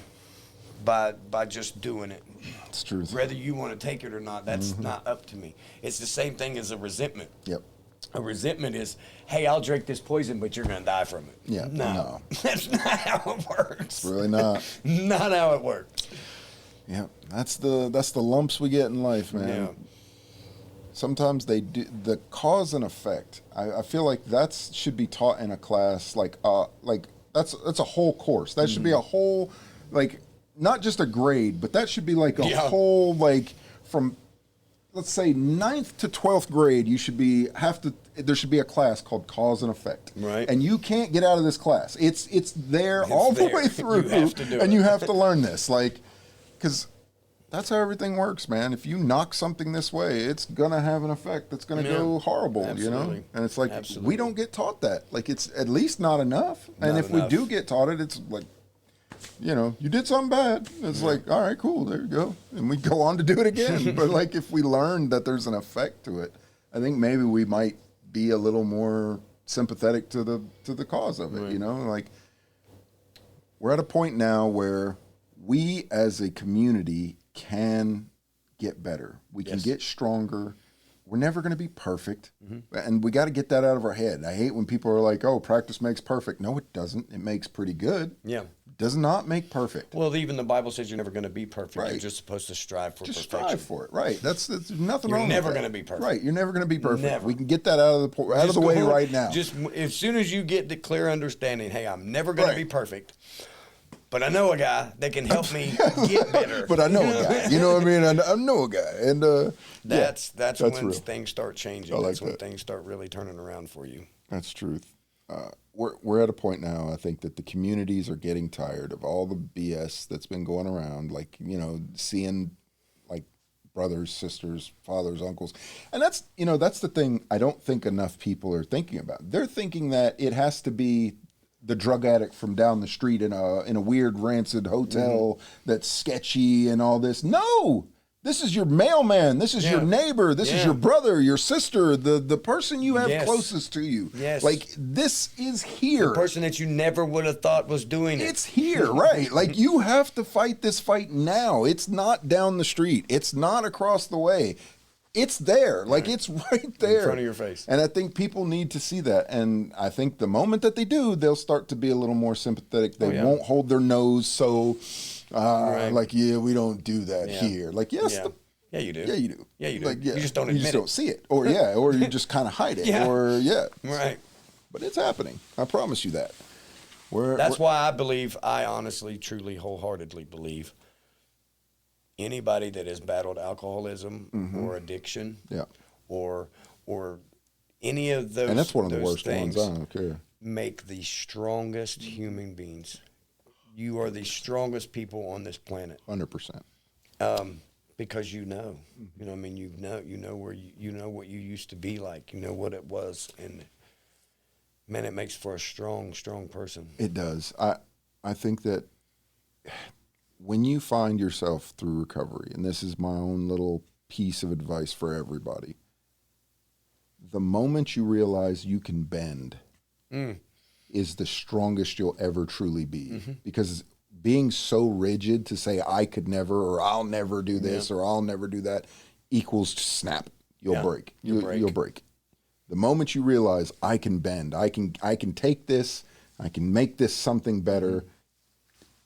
by just doing it. It's true. Whether you want to take it or not, that's not up to me. It's the same thing as a resentment. Yep. A resentment is, hey, I'll drink this poison, but you're going to die from it. Yeah. No. That's not how it works. It's really not. Not how it works. Yeah, that's the lumps we get in life, man. Yeah. Sometimes they do the cause and effect. I feel like that should be taught in a class, like that's a whole course. That should be a whole, like, not just a grade, but that should be like a whole, like, from, let's say 9th to 12th grade, there should be a class called cause and effect. Right. And you can't get out of this class. It's there all the way through. You have to do it. You have to learn this, like, because that's how everything works, man. If you knock something this way, it's gonna have an effect that's gonna go horrible, Absolutely. you know. And it's like we don't get taught that. Like, it's at least not enough. And if we do get taught it, it's like, you know, you did something bad. It's like, all right, cool, there you go, and we go on to do it again. But like, if we learn that there's an effect to it, I think maybe we might be a little more sympathetic to the cause of it. Right. You know, like, we're at a point now where we as a community can get better. We can get stronger. We're never going to be perfect. And we got to get that out of our head. I hate when people are like, oh, practice makes perfect. No, it doesn't. It makes pretty good. Yeah. It does not make perfect. Well, even the Bible says you're never going to be perfect. Right. You're just supposed to strive for Just perfection. strive for it. Right. That's nothing You're wrong never with that. going to be perfect. Right. You're never going to be perfect. Never. We can get that out of the way right now. Just as soon as you get the clear understanding, hey, I'm never going to be perfect, but I know a guy that can help me get better. But I know a guy. You know what I mean? I know a guy. And that's when real. things start changing. Like that's when that. things start really turning around for you. That's truth. We're at a point now, I think, that the communities are getting tired of all the BS that's been going around, like, you know, seeing like brothers, sisters, fathers, uncles. And that's the thing I don't think enough people are thinking about. They're thinking that it has to be the drug addict from down the street in a weird rancid hotel that's sketchy and all this. No! This is your mailman. This is your neighbor. This is your brother, your sister, the person you have closest to you. Yes. Like, this is here. The person that you never would have thought was doing it. It's here, right? Like, you have to fight this fight now. It's not down the street. It's not across the way. it's there. Like, it's right there. In front of your face. And I think people need to see that. And I think the moment that they do, they'll start to be a little more sympathetic. They won't hold their nose so, like, yeah, we don't do that here. Like, yes, yeah, you do. Yeah, you do. Yeah, you do. Like, yeah, you just don't admit You just don't see it. Or, or you just kind of hide it. Or, Right. But it's happening. I promise you that. That's why I honestly, truly, wholeheartedly believe anybody that has battled alcoholism or addiction or any of those, and that's one of the worst things ones, I don't care, make the strongest human beings. You are the strongest people on this planet. 100%. Because you know what I mean? You know where you know what you used to be like. You know what it was, and man, it makes for a strong person. It does. I think that when you find yourself through recovery, and this is my own little piece of advice for everybody, the moment you realize you can bend is the strongest you'll ever truly be. Because being so rigid to say I could never, or I'll never do this, or I'll never do that, equals snap. You'll break. You'll break. The moment you realize I can bend, I can take this, I can make this something better,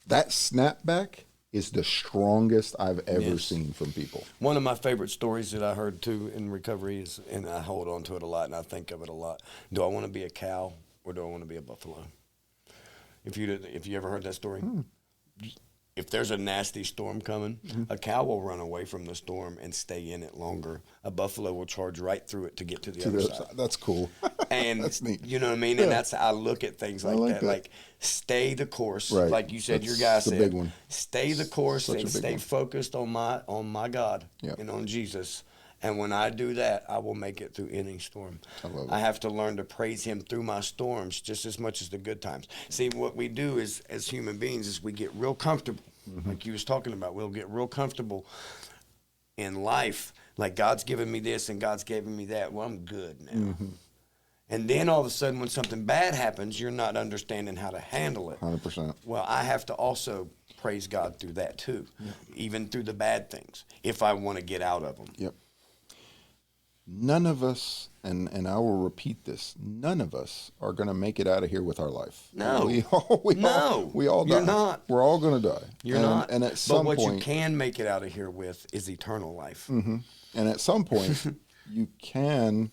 that snapback is the strongest I've ever seen from people. One of my favorite stories that I heard too in recovery is, and I hold on to it a lot and I think of it a lot, do I want to be a cow or do I want to be a buffalo? If you ever heard that story? If there's a nasty storm coming, a cow will run away from the storm and stay in it longer. A buffalo will charge right through it to get to the other side. That's cool. And that's neat. You know what I mean? And that's how I look at things like that. Like, stay the course. Right. Like you said, your guy said, big one. Stay the course and stay focused on my God and on Jesus. And when I do that, I will make it through any storm. I have to learn to praise him through my storms just as much as the good times. See, what we do is, as human beings, is we get real comfortable. Like you was talking about, we'll get real comfortable in life. Like, God's given me this and God's given me that. Well, I'm good now. And then all of a sudden, when something bad happens, you're not understanding how to handle it. 100%. Well, I have to also praise God through that too, even through the bad things, if I want to get out of them. Yep. None of us, and I will repeat this, none of us are going to make it out of here with our life. No. We all die. You're not. We're all going to die. You're not. And at some point, but what you can make it out of here with is eternal life. And at some point, you can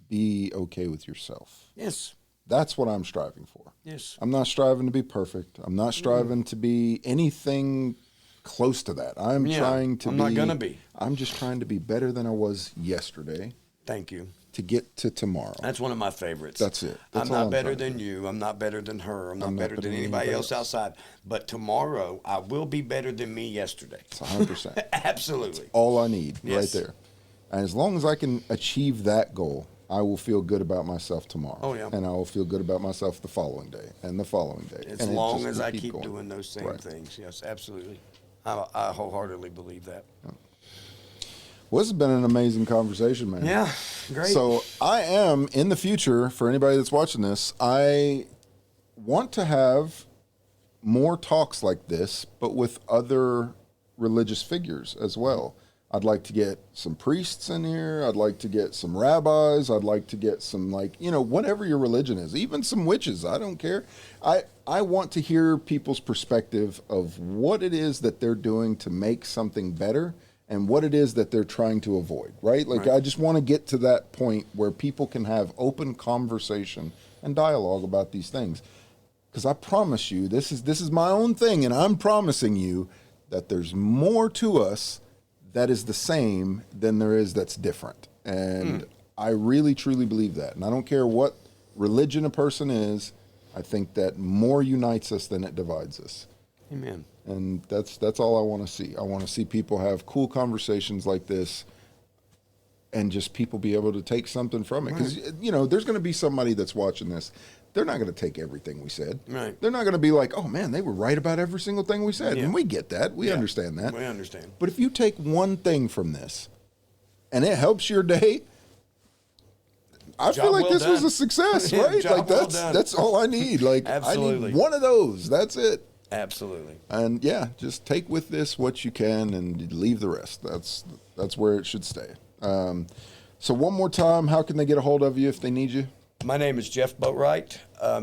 be okay with yourself. Yes. That's what I'm striving for. Yes. I'm not striving to be perfect. I'm not striving to be anything close to that. I'm not going to be. I'm just trying to be better than I was yesterday. Thank you. To get to tomorrow. That's one of my favorites. That's it. I'm not better than you. I'm not better than her. I'm not better than anybody else outside. But tomorrow, I will be better than me yesterday. It's 100%. Absolutely. That's all I need right there. And as long as I can achieve that goal, I will feel good about myself tomorrow. Oh, yeah. And I will feel good about myself the following day and the following day. As long as I keep doing those same things. Yes, absolutely. I wholeheartedly believe that. Well, this has been an amazing conversation, man. Yeah, great. So I am, in the future, for anybody that's watching this, I want to have more talks like this, but with other religious figures as well. I'd like to get some priests in here. I'd like to get some rabbis. I'd like to get some, whatever your religion is, even some witches. I don't care. I want to hear people's perspective of what it is that they're doing to make something better and what it is that they're trying to avoid, right? I just want to get to that point where people can have open conversation and dialogue about these things. Because I promise you, this is my own thing, and I'm promising you that there's more to us that is the same than there is that's different. And I really, truly believe that. And I don't care what religion a person is, I think that more unites us than it divides us. Amen. And that's all I want to see. I want to see people have cool conversations like this and just people be able to take something from it. Because, there's going to be somebody that's watching this. They're not going to take everything we said. Right. They're not going to be like, oh, man, they were right about every single thing we said. Yeah. And we get that. We understand that. We understand. But if you take one thing from this and it helps your day, I feel like this was a success, right? That's all I need. I need one of those. That's it. Absolutely. And yeah, just take with this what you can and leave the rest. That's where it should stay. So one more time, how can they get a hold of you if they need you? My name is Jeff Boatwright.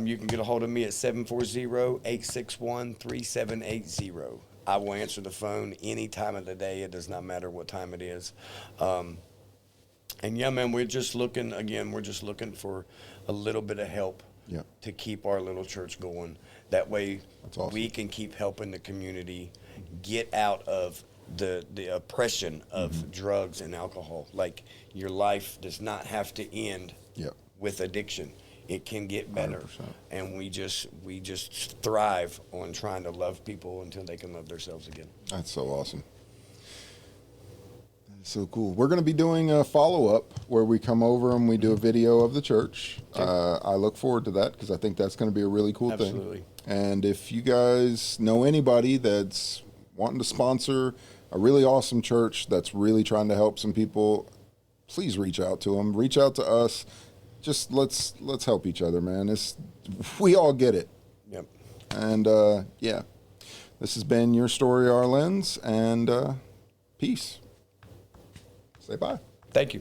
You can get a hold of me at 740-861-3780. I will answer the phone any time of the day. It does not matter what time it is. And yeah, man, we're just looking for a little bit of help to keep our little church going. That way we can keep helping the community get out of the oppression of drugs and alcohol. Like, your life does not have to end with addiction. It can get better. 100%. And we just thrive on trying to love people until they can love themselves again. That's so awesome. So cool. We're going to be doing a follow-up where we come over and we do a video of the church. I look forward to that because I think that's going to be a really cool thing. And if you guys know anybody that's wanting to sponsor a really awesome church that's really trying to help some people, please reach out to them. Reach out to us. Just let's help each other, man. We all get it. Yep. And yeah, this has been Your Story, Our Lens, and peace. Say bye. Thank you.